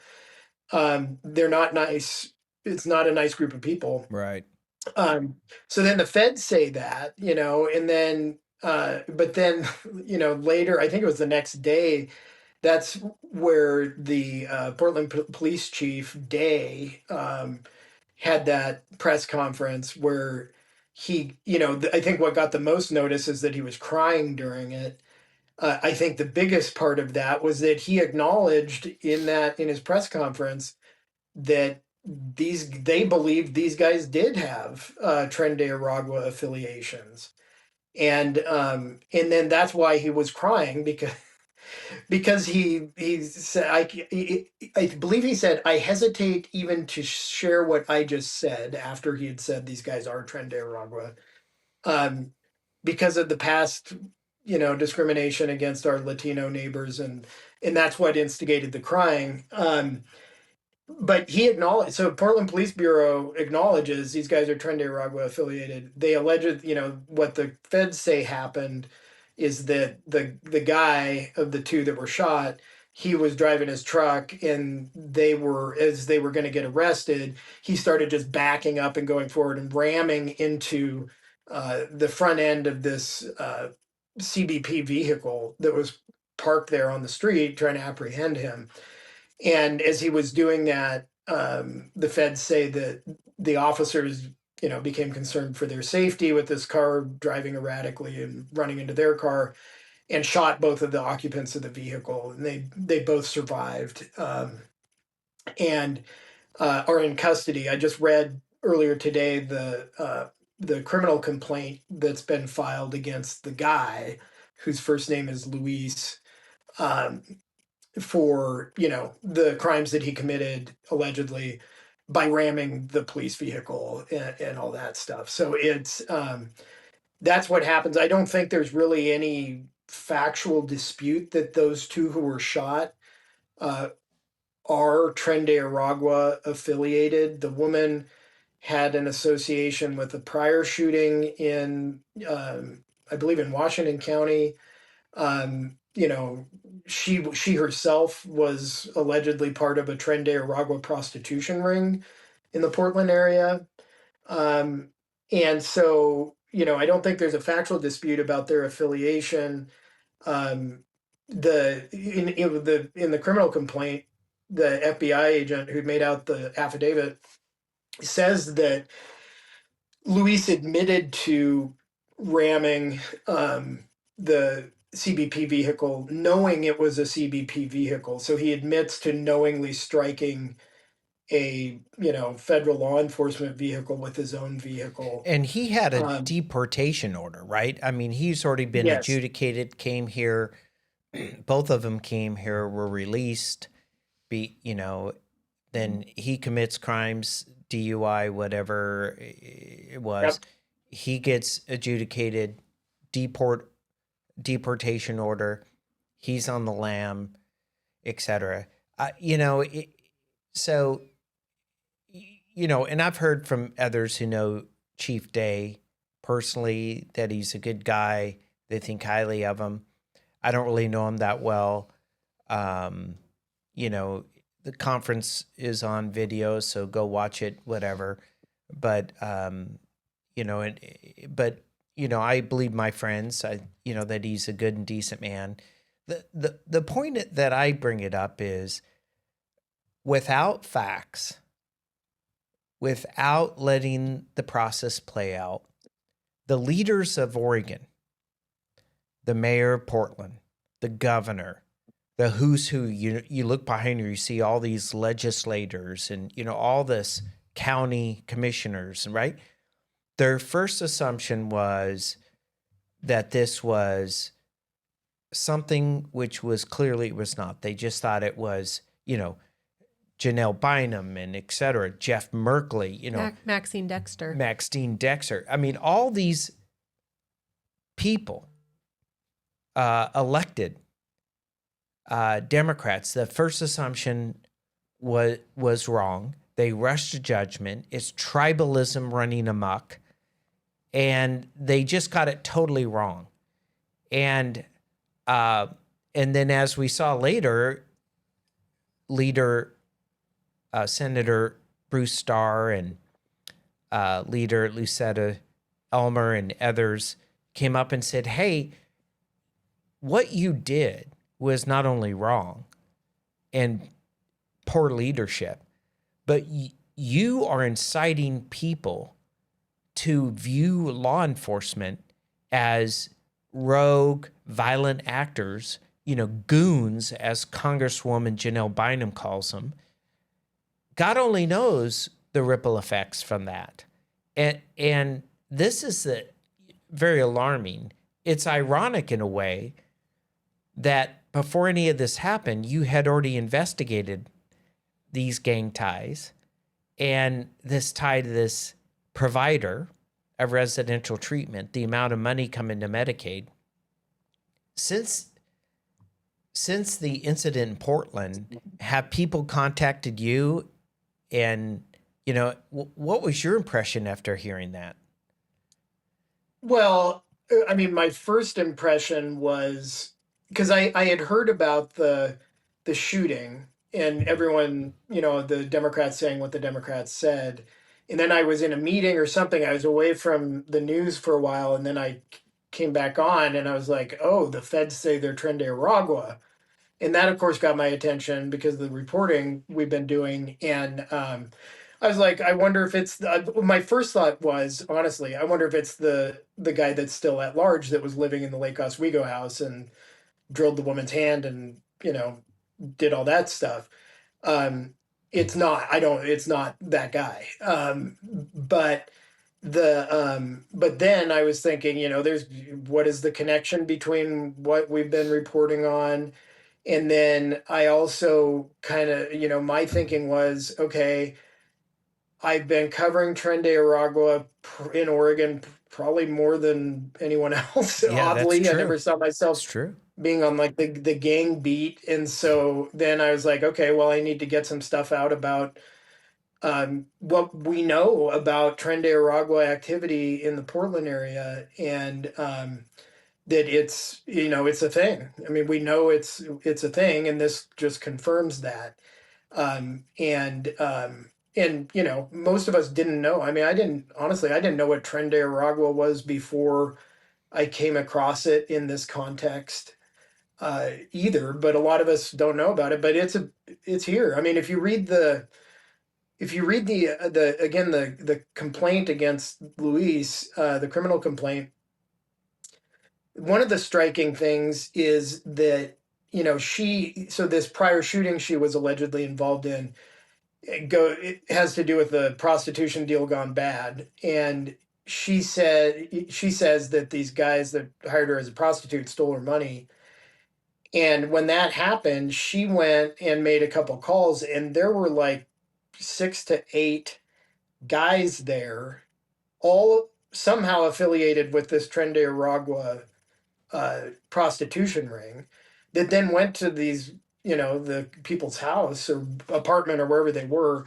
They're not nice. It's not a nice group of people. Right. So then the feds say that, and then, but then, later, I think it was the next day, that's where the Portland police chief Day had that press conference where he, I think what got the most notice is that he was crying during it. I think the biggest part of that was that he acknowledged in his press conference that they believed these guys did have Tren de Aragua affiliations, and then that's why he was crying, because he said, I believe he said, I hesitate even to share what I just said, after he had said these guys are Tren de Aragua, because of the past discrimination against our Latino neighbors, and that's what instigated the crying. But he acknowledged, so Portland Police Bureau acknowledges these guys are Tren de Aragua affiliated. They alleged, what the feds say happened is that the guy of the two that were shot, he was driving his truck, and as they were going to get arrested, he started just backing up and going forward and ramming into the front end of this CBP vehicle that was parked there on the street, trying to apprehend him. And as he was doing that, the feds say that the officers, became concerned for their safety with this car driving erratically and running into their car, and shot both of the occupants of the vehicle. And they both survived, and are in custody. I just read earlier today the criminal complaint that's been filed against the guy whose first name is Luis, for the crimes that he committed allegedly by ramming the police vehicle and all that stuff. So it's that's what happens. I don't think there's really any factual dispute that those two who were shot are Tren de Aragua affiliated. The woman had an association with a prior shooting in I believe in Washington County. She herself was allegedly part of a Tren de Aragua prostitution ring in the Portland area. And so, I don't think there's a factual dispute about their affiliation. In the criminal complaint, the FBI agent who made out the affidavit says that Luis admitted to ramming the CBP vehicle, knowing it was a CBP vehicle. So he admits to knowingly striking a federal law enforcement vehicle with his own vehicle. And he had a deportation order, right? I mean, he's already been adjudicated, came here. Both of them came here, were released. Then he commits crimes, DUI, whatever it was. Yep. He gets adjudicated, deportation order. He's on the lam, etc. And I've heard from others who know Chief Day personally that he's a good guy. They think highly of him. I don't really know him that well. You know, the conference is on video, so go watch it, whatever. But you know, I believe my friends. That he's a good and decent man. The point that I bring it up is, without facts, without letting the process play out, the leaders of Oregon, the mayor of Portland, the governor, the who's who, you look behind you, you see all these legislators and, all this county commissioners, right? Their first assumption was that this was something which was clearly it was not. They just thought it was, Janelle Bynum and et cetera, Jeff Merkley, Maxine Dexter. I mean, all these people elected Democrats. The first assumption was wrong. They rushed to judgment. It's tribalism running amok, and they just got it totally wrong. And then, as we saw later, Senator Bruce Starr and leader Lucetta Elmer and others came up and said, hey, what you did was not only wrong and poor leadership, but you are inciting people to view law enforcement as rogue, violent actors, goons, as Congresswoman Janelle Bynum calls them. God only knows the ripple effects from that. And this is very alarming. It's ironic in a way that before any of this happened, you had already investigated these gang ties and this tie to this provider of residential treatment, the amount of money coming to Medicaid. Since the incident in Portland, have people contacted you? And, what was your impression after hearing that? Well, I mean, my first impression was, because I had heard about the shooting and everyone, the Democrats saying what the Democrats said. And then I was in a meeting or something. I was away from the news for a while, and then I came back on and I was like, oh, the feds say they're Tren de Aragua. And that, of course, got my attention because of the reporting we've been doing. And I was like, I wonder if it's my first thought was, honestly, I wonder if it's the guy that's still at large that was living in the Lake Oswego house and drilled the woman's hand and, did all that stuff. It's not, it's not that guy. But then I was thinking, what is the connection between what we've been reporting on? And then I also kind of, my thinking was, okay, I've been covering Tren de Aragua in Oregon probably more than anyone else. Yeah, oddly, I never saw myself being on like the gang beat. And so then I was like, okay, well, I need to get some stuff out about what we know about Tren de Aragua activity in the Portland area, and that it's, it's a thing. I mean, we know it's a thing, and this just confirms that. And most of us didn't know. I mean, I didn't know what Tren de Aragua was before I came across it in this context either. But a lot of us don't know about it. But it's here. I mean, if you read the complaint against Luis, the criminal complaint, one of the striking things is that, this prior shooting she was allegedly involved in, it has to do with the prostitution deal gone bad. And she says that these guys that hired her as a prostitute stole her money. And when that happened, she went and made a couple calls, and there were like 6 to 8 guys there, all somehow affiliated with this Tren de Aragua prostitution ring, that then went to these, the people's house or apartment or wherever they were,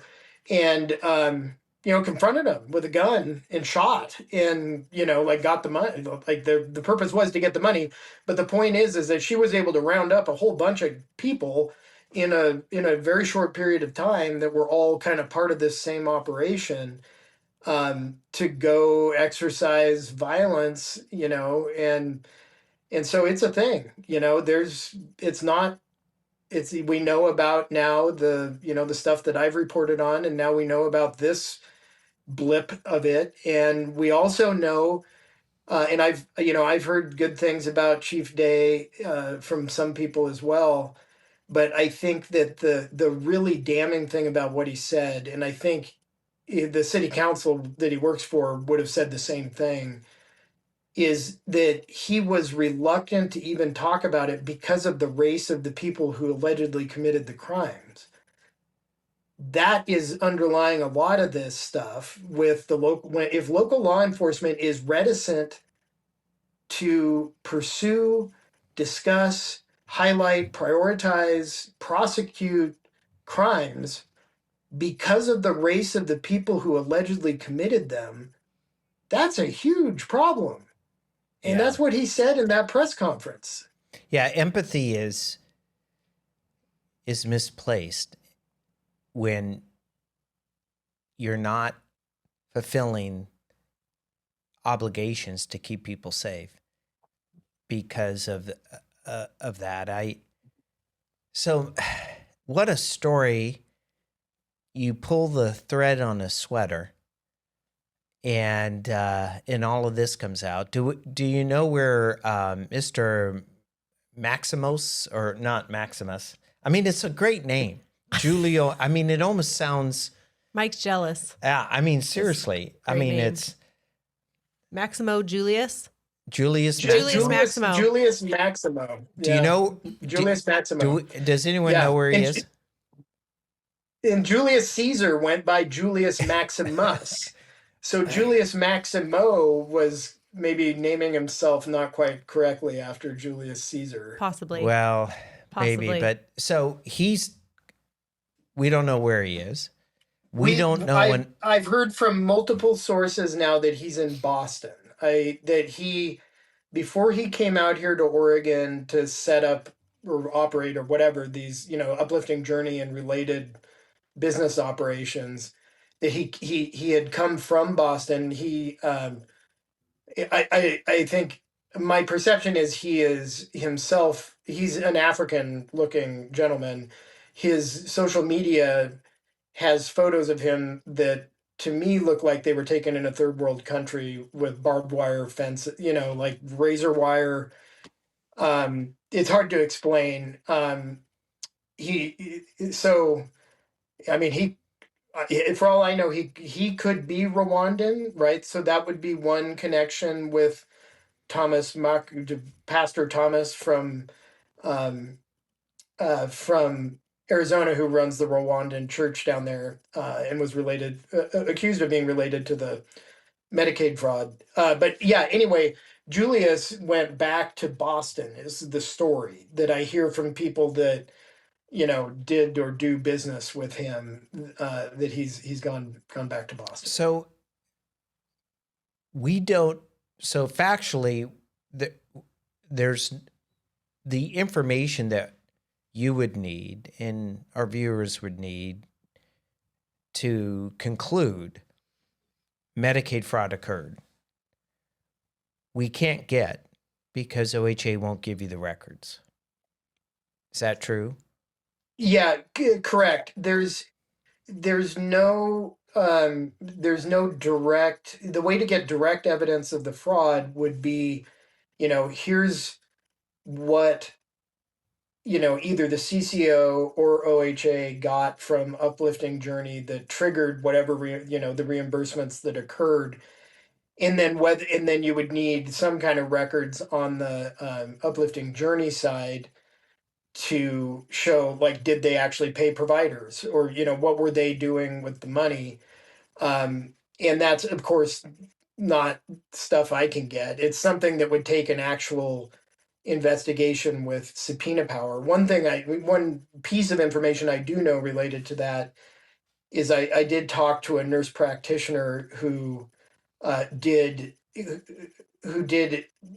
and confronted him with a gun and shot and, like got the money. Like the purpose was to get the money. But the point is that she was able to round up a whole bunch of people in a very short period of time that were all kind of part of this same operation, to go exercise violence, and so it's a thing, we know about now the stuff that I've reported on, and now we know about this blip of it. And we also know, and I've heard good things about Chief Day, from some people as well. But I think that the really damning thing about what he said, and I think the city council that he works for would have said the same thing, is that he was reluctant to even talk about it because of the race of the people who allegedly committed the crimes. That is underlying a lot of this stuff with the local. If local law enforcement is reticent to pursue, discuss, highlight, prioritize, prosecute crimes because of the race of the people who allegedly committed them, that's a huge problem. And that's what he said in that press conference. Yeah, empathy is misplaced when you're not fulfilling obligations to keep people safe because of that. So what a story. You pull the thread on a sweater, and all of this comes out. Do you know where Mr. Maximus, or not Maximus? I mean, it's a great name, Julio. I mean, it almost sounds. Mike's jealous. Yeah, I mean, seriously. I mean, name. it's Maximo Julius. Julius Maximo. Julius Maximo. Do you know Julius Maximo? Does anyone know where he is? And Julius Caesar went by Julius Maximus. So Julius Maximo was maybe naming himself not quite correctly after Julius Caesar. Possibly. Well, maybe, but so we don't know where he is. We don't know. I've heard from multiple sources now that he's in Boston. Before he came out here to Oregon to set up or operate or whatever these, Uplifting Journey and related business operations, that he had come from Boston. I think my perception is he is himself. He's an African-looking gentleman. His social media has photos of him that to me look like they were taken in a third world country with barbed wire fence, like razor wire. It's hard to explain. For all I know, he could be Rwandan, right? So that would be one connection with Pastor Thomas from Arizona, who runs the Rwandan church down there, and was accused of being related to the Medicaid fraud. But yeah, anyway, Julius went back to Boston is the story that I hear from people that, did or do business with him, that he's gone back to Boston. So factually, there's the information that you would need and our viewers would need to conclude Medicaid fraud occurred. We can't get because OHA won't give you the records. Is that true? Yeah, correct. There's no direct. The way to get direct evidence of the fraud would be, here's what, either the CCO or OHA got from Uplifting Journey that triggered whatever the reimbursements that occurred, and then you would need some kind of records on the Uplifting Journey side to show, like, did they actually pay providers, or what were they doing with the money, and that's of course not stuff I can get. It's something that would take an actual investigation with subpoena power. One piece of information I do know related to that is I did talk to a nurse practitioner who did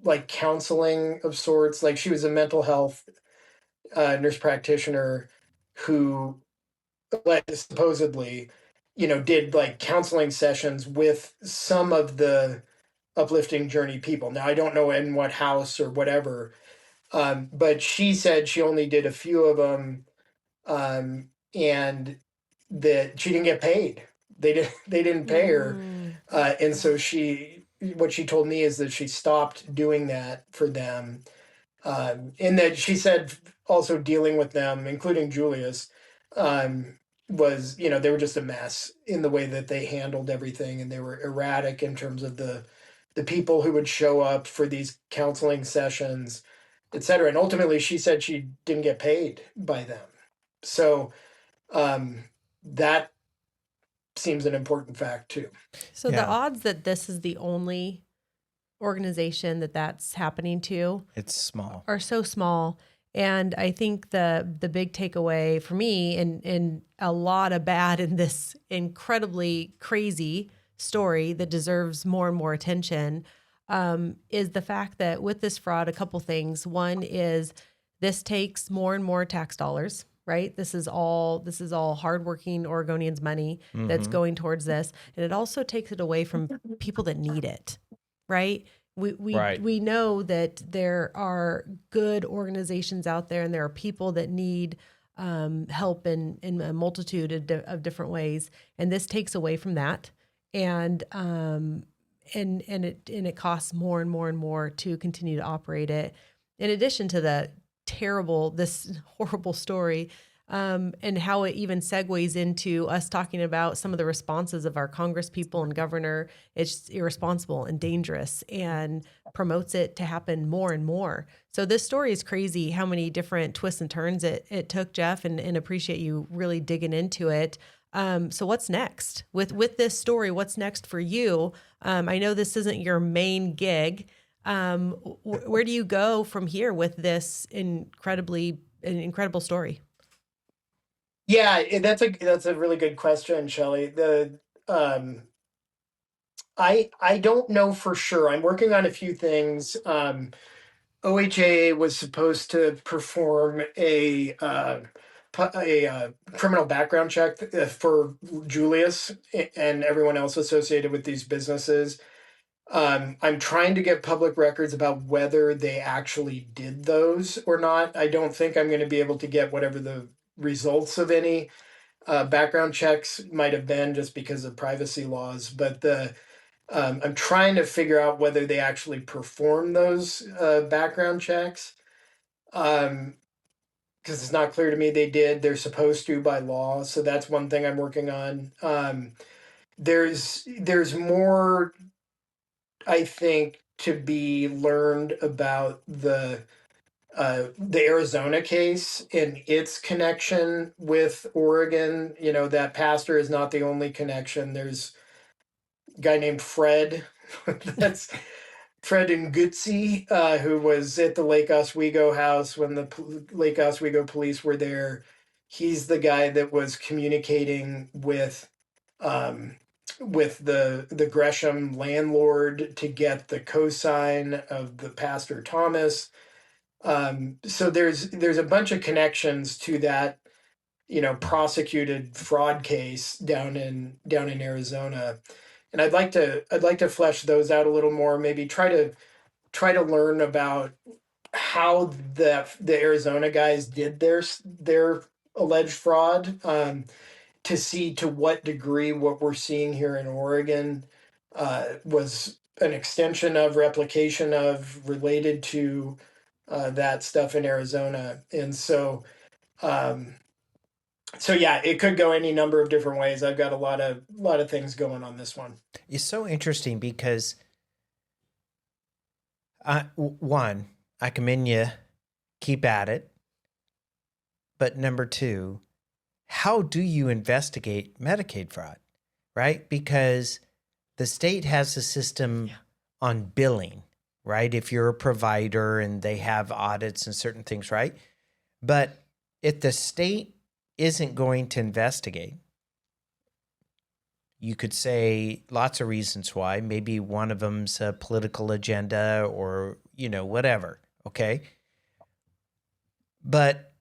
like counseling of sorts. Like she was a mental health nurse practitioner who supposedly, did like counseling sessions with some of the Uplifting Journey people. Now I don't know in what house or whatever, but she said she only did a few of them, and that she didn't get paid. They didn't pay her, and so what she told me is that she stopped doing that for them, and that she said also dealing with them, including Julius, was, they were just a mess in the way that they handled everything, and they were erratic in terms of the people who would show up for these counseling sessions, et cetera. And ultimately, she said she didn't get paid by them. So that seems an important fact too. So the odds that this is the only organization that's happening to, it's small, are so small. And I think the big takeaway for me, and a lot of bad in this incredibly crazy story that deserves more and more attention, is the fact that with this fraud, a couple things. One is this takes more and more tax dollars, right? This is all hardworking Oregonians' money that's going towards this. And it also takes it away from people that need it, right? We know that there are good organizations out there, and there are people that need help in a multitude of different ways, and this takes away from that, and it costs more and more and more to continue to operate it. In addition to this horrible story. And how it even segues into us talking about some of the responses of our congresspeople and governor. It's irresponsible and dangerous, and promotes it to happen more and more. So this story is crazy how many different twists and turns it took, Jeff, and appreciate you really digging into it. So what's next with this story? What's next for you? I know this isn't your main gig. Where do you go from here with this incredible story? Yeah, that's a really good question, Shelly. I don't know for sure. I'm working on a few things. OHA was supposed to perform a criminal background check for Julius and everyone else associated with these businesses. I'm trying to get public records about whether they actually did those or not. I don't think I'm going to be able to get whatever the results of any background checks might have been, just because of privacy laws. But I'm trying to figure out whether they actually perform those background checks, because it's not clear to me they did. They're supposed to by law, so that's one thing I'm working on. There's more, I think, to be learned about the Arizona case and its connection with Oregon. That pastor is not the only connection. There's a guy named Fred, that's Fred Ngutsi, who was at the Lake Oswego house when the Lake Oswego police were there. He's the guy that was communicating with the Gresham landlord to get the cosign of the pastor Thomas. So there's a bunch of connections to that, prosecuted fraud case down in Arizona, and I'd like to flesh those out a little more. Maybe try to learn about how the Arizona guys did their alleged fraud, to see to what degree what we're seeing here in Oregon was an extension of, replication of, related to that stuff in Arizona. And so yeah, it could go any number of different ways. I've got a lot of things going on this one. It's so interesting because one, I commend you, keep at it. But number two, how do you investigate Medicaid fraud, right? Because the state has a system on billing, right? If you're a provider and they have audits and certain things, right? But if the state isn't going to investigate, You could say lots of reasons why. Maybe one of them's a political agenda or, whatever. Okay. But,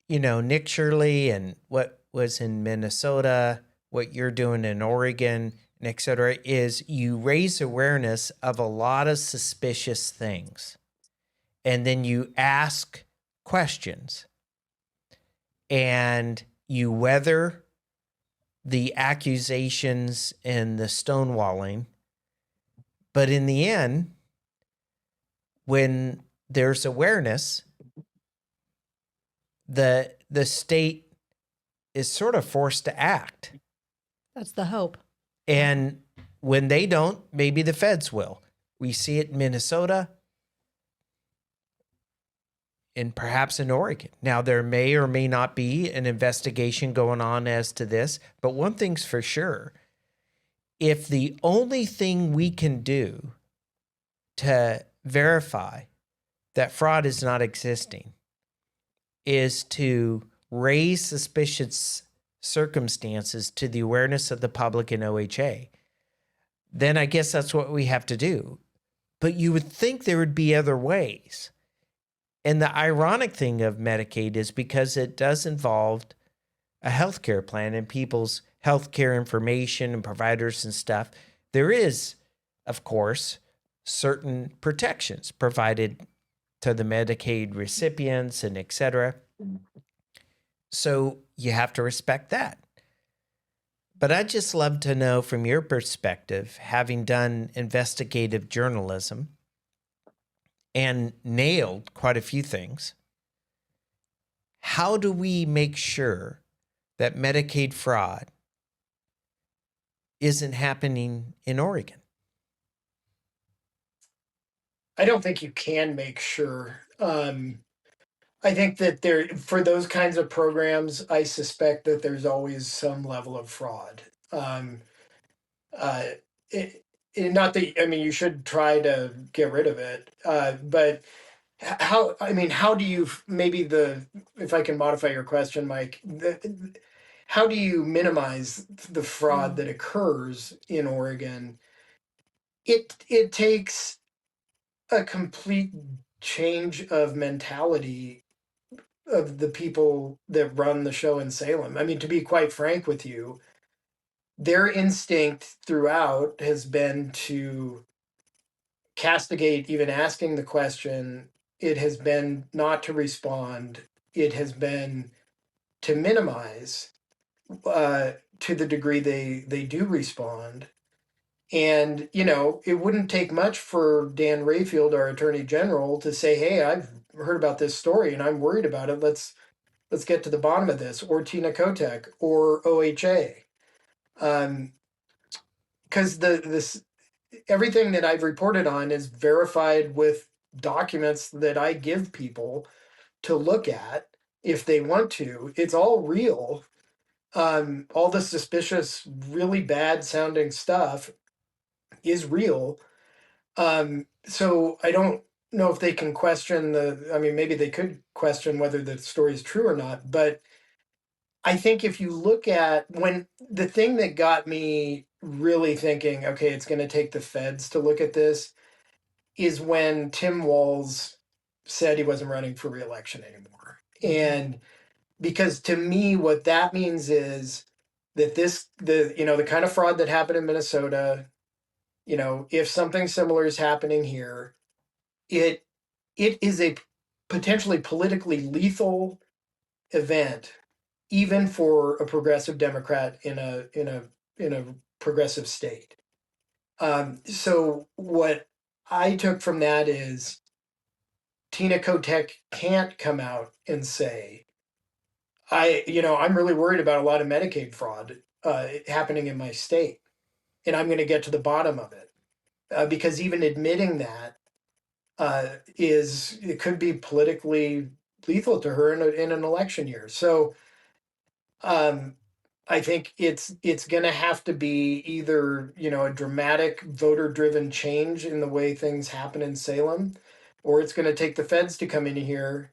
Nick Shirley and what was in Minnesota, what you're doing in Oregon, and et cetera, is you raise awareness of a lot of suspicious things. And then you ask questions and you weather the accusations and the stonewalling. But in the end, when there's awareness, the state is sort of forced to act. That's the hope. And when they don't, maybe the feds will. We see it in Minnesota and perhaps in Oregon. Now, there may or may not be an investigation going on as to this, but one thing's for sure. If the only thing we can do to verify that fraud is not existing is to raise suspicious circumstances to the awareness of the public and OHA, then I guess that's what we have to do. But you would think there would be other ways. And the ironic thing of Medicaid is because it does involve a healthcare plan and people's healthcare information and providers and stuff, there is, of course, certain protections provided to the Medicaid recipients and et cetera. So you have to respect that. But I'd just love to know from your perspective, having done investigative journalism and nailed quite a few things, how do we make sure that Medicaid fraud isn't happening in Oregon? I don't think you can make sure. I think that for those kinds of programs, I suspect that there's always some level of fraud. Not that, I mean, you should try to get rid of it, but how do you, if I can modify your question, Mike, how do you minimize the fraud that occurs in Oregon? It takes a complete change of mentality of the people that run the show in Salem. I mean, to be quite frank with you, their instinct throughout has been to castigate even asking the question. It has been not to respond. It has been to minimize to the degree they do respond. And, it wouldn't take much for Dan Rayfield, our attorney general, to say, hey, I've heard about this story and I'm worried about it. Let's get to the bottom of this, or Tina Kotek or OHA. Because this everything that I've reported on is verified with documents that I give people to look at if they want to. It's all real. All the suspicious, really bad sounding stuff is real. So I don't know if they can question maybe they could question whether the story is true or not, but I think if you look at the thing that got me really thinking, okay, it's going to take the feds to look at this, is when Tim Walz said he wasn't running for re-election anymore. And because to me, what that means is that the kind of fraud that happened in Minnesota, if something similar is happening here, it is a potentially politically lethal event, even for a progressive Democrat in a progressive state. So what I took from that is Tina Kotek can't come out and say, I'm really worried about a lot of Medicaid fraud happening in my state, and I'm going to get to the bottom of it. Because even admitting that it could be politically lethal to her in an election year. So I think it's going to have to be either, a dramatic voter-driven change in the way things happen in Salem, or it's going to take the feds to come in here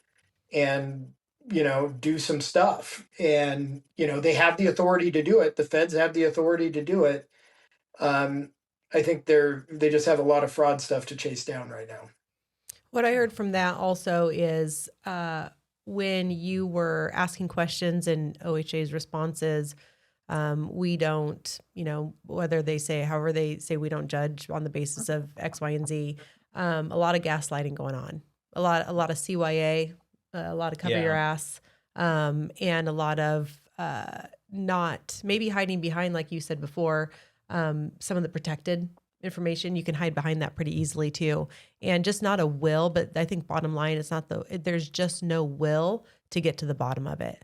and, do some stuff. And, they have the authority to do it. The feds have the authority to do it. I think they just have a lot of fraud stuff to chase down right now. What I heard from that also is when you were asking questions and OHA's responses, we don't, however they say we don't judge on the basis of X, Y, and Z. A lot of gaslighting going on, a lot of CYA, a lot of cover your ass, and a lot of not maybe hiding behind, like you said before, some of the protected information. You can hide behind that pretty easily too. And just not a will, but I think bottom line, there's just no will to get to the bottom of it.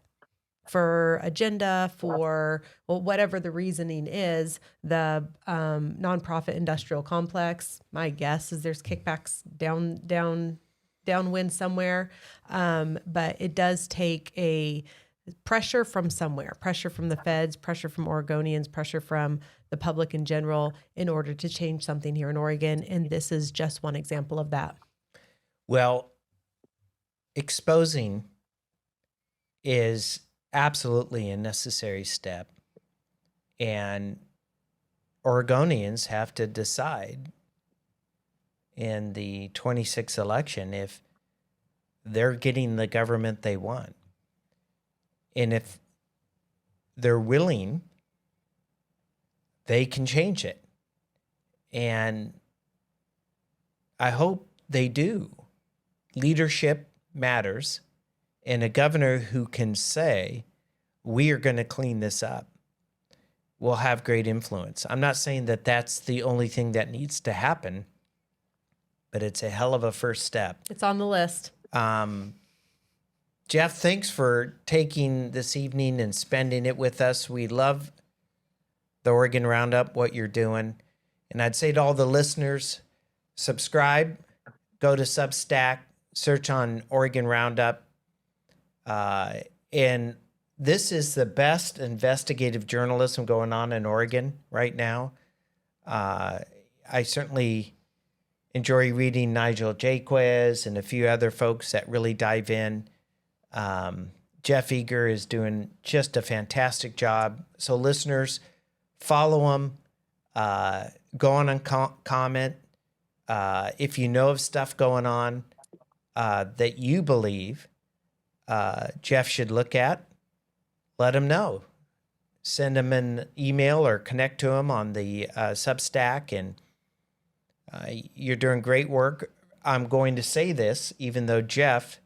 For agenda, for whatever the reasoning is, the nonprofit industrial complex, my guess is there's kickbacks downwind somewhere. But it does take a pressure from somewhere, pressure from the feds, pressure from Oregonians, pressure from the public in general in order to change something here in Oregon. And this is just one example of that. Well, exposing is absolutely a necessary step. And Oregonians have to decide in the 26th election if they're getting the government they want. And if they're willing, they can change it. And I hope they do. Leadership matters. And a governor who can say, we are going to clean this up, will have great influence. I'm not saying that that's the only thing that needs to happen, but it's a hell of a first step. It's on the list. Jeff, thanks for taking this evening and spending it with us. We love the Oregon Roundup, what you're doing. And I'd say to all the listeners, subscribe, go to Substack, search on Oregon Roundup. And this is the best investigative journalism going on in Oregon right now. I certainly enjoy reading Nigel Jaquez and a few other folks that really dive in. Jeff Eager is doing just a fantastic job. So listeners, follow him, go on and comment. If you know of stuff going on that you believe Jeff should look at, let him know. Send him an email or connect to him on the Substack. And you're doing great work. I'm going to say this, even though Jeff,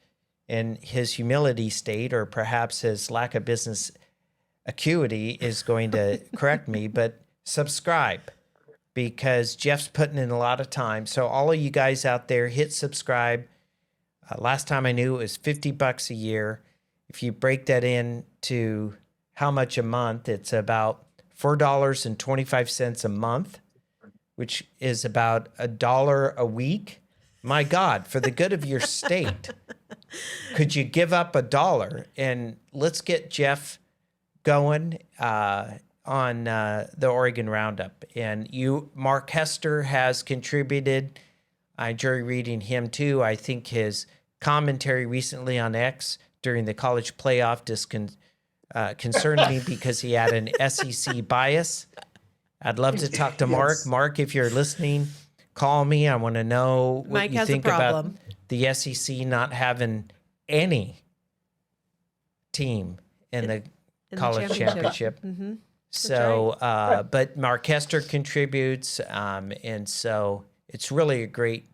in his humility state, or perhaps his lack of business acuity, is going to correct me, but subscribe, because Jeff's putting in a lot of time. So all of you guys out there, hit subscribe. Last time I knew it was $50 a year. If you break that into how much a month, it's about $4.25 a month, which is about $1 a week. My God, for the good of your state, could you give up $1? And let's get Jeff going on the Oregon Roundup. And Mark Hester has contributed. I enjoy reading him too. I think his commentary recently on X during the college playoff concerned me because he had an SEC bias. I'd love to talk to Mark. Yes. Mark, if you're listening, call me. I want to know what Mike you has a think about problem. the SEC not having any team in the college championship. Mm-hmm. So, but Mark Hester contributes, and so it's really a great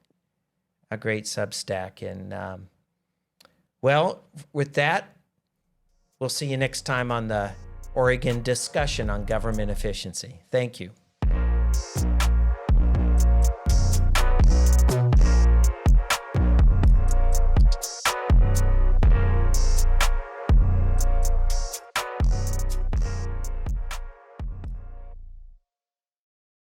Substack. And well, with that, we'll see you next time on the Oregon discussion on government efficiency. Thank you.